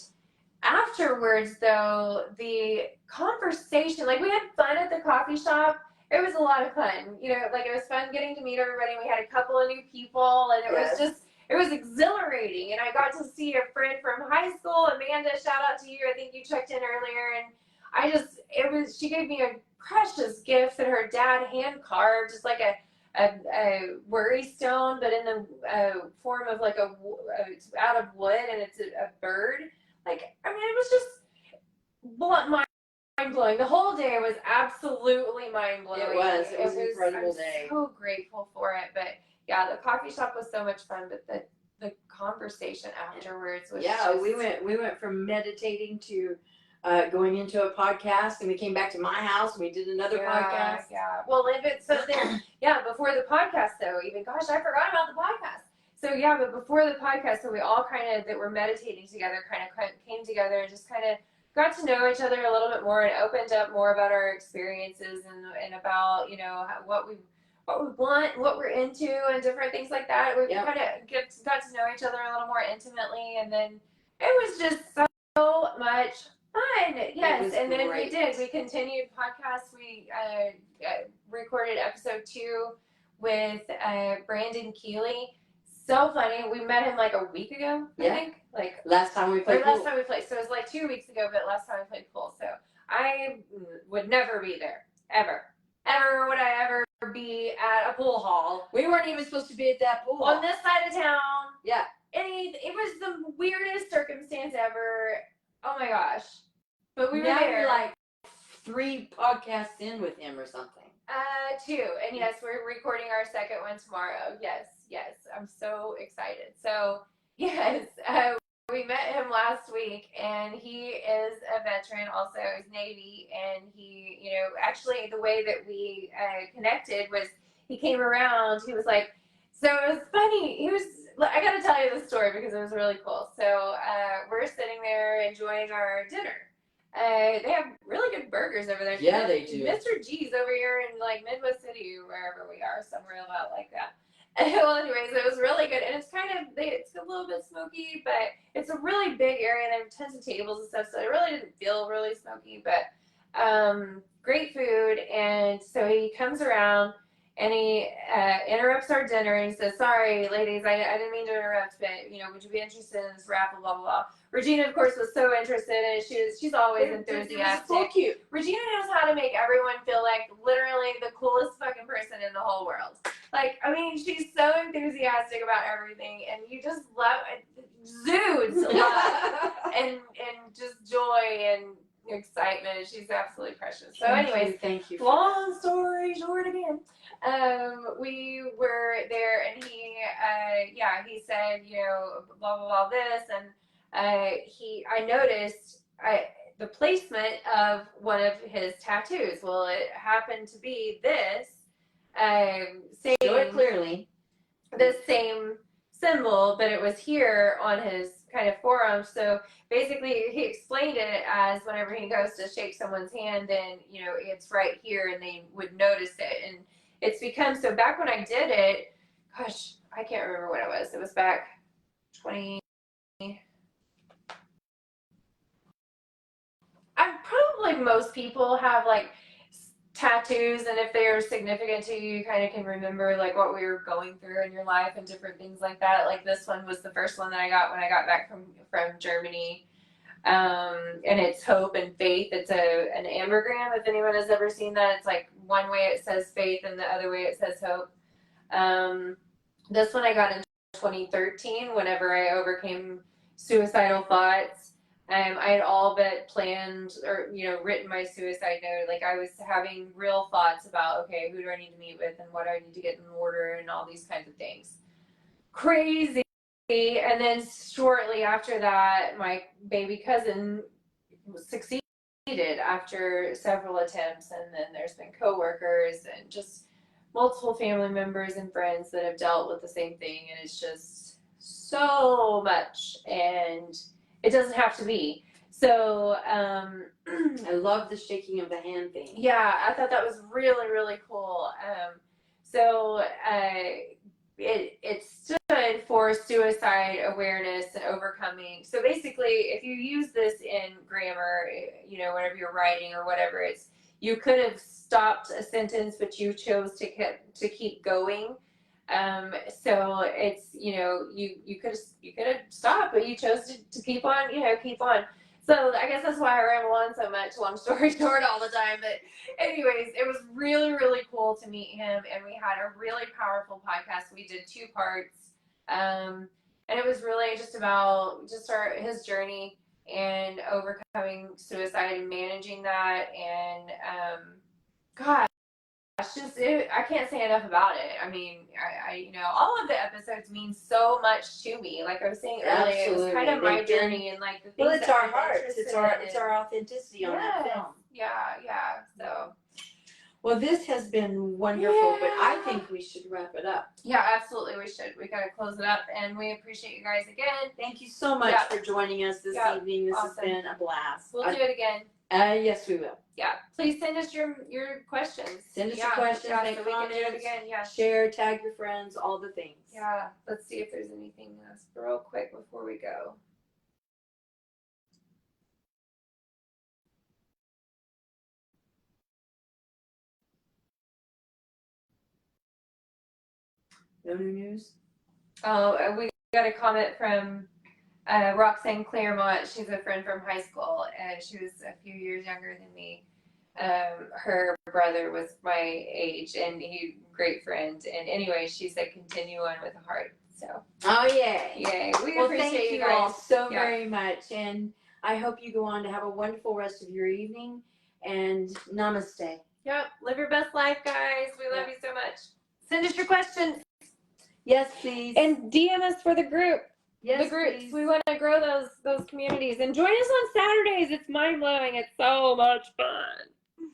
afterwards, though, the conversation, like, we had fun at the coffee shop. It was a lot of fun, you know, like, it was fun getting to meet everybody. We had a couple of new people, and it was exhilarating. And I got to see a friend from high school, Amanda, shout out to you. I think you checked in earlier. And she gave me a precious gift that her dad hand carved, just like a worry stone, but in the form of like it's out of wood, and it's a bird. Like, I mean, it was just mind-blowing. The whole day was absolutely mind-blowing. It was an incredible day. I'm so grateful for it. But yeah, the coffee shop was so much fun, but the conversation afterwards was we went from meditating to going into a podcast, and we came back to my house and we did another podcast. Yeah. Well, before the podcast though, even, gosh, I forgot about the podcast. So yeah, but before the podcast, so we all kind of, that were meditating together, kind of came together and just kind of got to know each other a little bit more, and opened up more about our experiences and about, you know, what we want, what we're into, and different things like that. We kind of got to know each other a little more intimately, and then it was just so much fun. Yes, and then great. we continued podcasts. We recorded episode 2 with Brandon Keeley. So funny. We met him like a week ago, I think. Like, last time we played. So it was like 2 weeks ago, but last time we played pool. So I would never be there. Ever would I ever be at a pool hall. We weren't even supposed to be at that pool on this side of town. Yeah. It was the weirdest circumstance ever. Oh my gosh. But we were now there. You're like 3 podcasts in with him or something. 2. And yes, we're recording our second one tomorrow. Yes. I'm so excited. So yes, we met him last week, and he is a veteran also. He's Navy, and he, actually the way that we connected was he came around. He was like, so it was funny. I got to tell you this story because it was really cool. So we're sitting there enjoying our dinner. They have really good burgers over there. Yeah, they do. Mr. G's over here in like Midwest City, wherever we are, somewhere about like that. Well, anyways, it was really good, and it's a little bit smoky, but it's a really big area. They have tons of tables and stuff, so it really didn't feel really smoky, but great food. And so he comes around and he interrupts our dinner and he says, "Sorry, ladies, I didn't mean to interrupt, but would you be interested in this raffle?" Blah blah blah. Regina, of course, was so interested, and she's always enthusiastic. It was so cute. Regina knows how to make everyone feel like literally the coolest fucking person in the whole world. Like, I mean, she's so enthusiastic about everything, and you just love, exudes love and just joy and excitement. She's absolutely precious. So, anyways, thank you. Long story short again. We were there, and he said, blah blah blah this, and I noticed the placement of one of his tattoos. Well, it happened to be this. Same, show it clearly. The same symbol, but it was here on his kind of forearm. So basically, he explained it as whenever he goes to shake someone's hand, then it's right here, and they would notice it. And it's become so. Back when I did it, gosh, I can't remember when it was. It was back 20. Probably most people have like tattoos, and if they are significant to you, you kind of can remember like what we were going through in your life and different things like that. Like this one was the first one that I got when I got back from Germany, and it's hope and faith. It's an ambergram. If anyone has ever seen that, it's like one way it says faith and the other way it says hope. This one I got in 2013 whenever I overcame suicidal thoughts. I had all but planned or, written my suicide note. Like I was having real thoughts about, okay, who do I need to meet with and what do I need to get in order and all these kinds of things. Crazy. And then shortly after that, my baby cousin succeeded after several attempts. And then there's been coworkers and just multiple family members and friends that have dealt with the same thing. And it's just so much. And it doesn't have to be. So I love the shaking of the hand thing. Yeah, I thought that was really, really cool. It stood for suicide awareness and overcoming. So basically, if you use this in grammar, whenever you're writing or whatever, you could have stopped a sentence, but you chose to keep going. So it's, you could have stopped, but you chose to keep on, keep on. So I guess that's why I ramble on so much, long story short all the time. But anyways, it was really, really cool to meet him. And we had a really powerful podcast. We did 2 parts. And it was really just about his journey and overcoming suicide and managing that. And, God, I can't say enough about it. I mean, I all of the episodes mean so much to me. Like I was saying earlier, it was kind of my journey and like the things. Well, it's our heart. It's our authenticity on that film. Yeah. So. Well, this has been wonderful, but I think we should wrap it up. Yeah, absolutely, we should. We gotta close it up, and we appreciate you guys again. Thank you so much for joining us this evening. This has been a blast. We'll do it again. Yes, we will. Yeah, please send us your questions. Send us your questions, make so comments, we can do it again. Yeah. Share, tag your friends, all the things. Yeah, let's see if there's anything else real quick before we go. No new news? Oh, we got a comment from Roxanne Claremont. She's a friend from high school, and she was a few years younger than me. Her brother was my age, and he great friend. And anyway, she said, "Continue on with the heart." So. Oh yeah, yay! We appreciate thank you you guys all so very much, and I hope you go on to have a wonderful rest of your evening. And namaste. Yep, live your best life, guys. We love you so much. Send us your questions. Yes, please. And DM us for the group. the groups. please. We want to grow those communities, and join us on Saturdays. It's mind blowing. It's so much fun.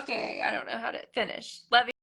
Okay, I don't know how to finish. Love you.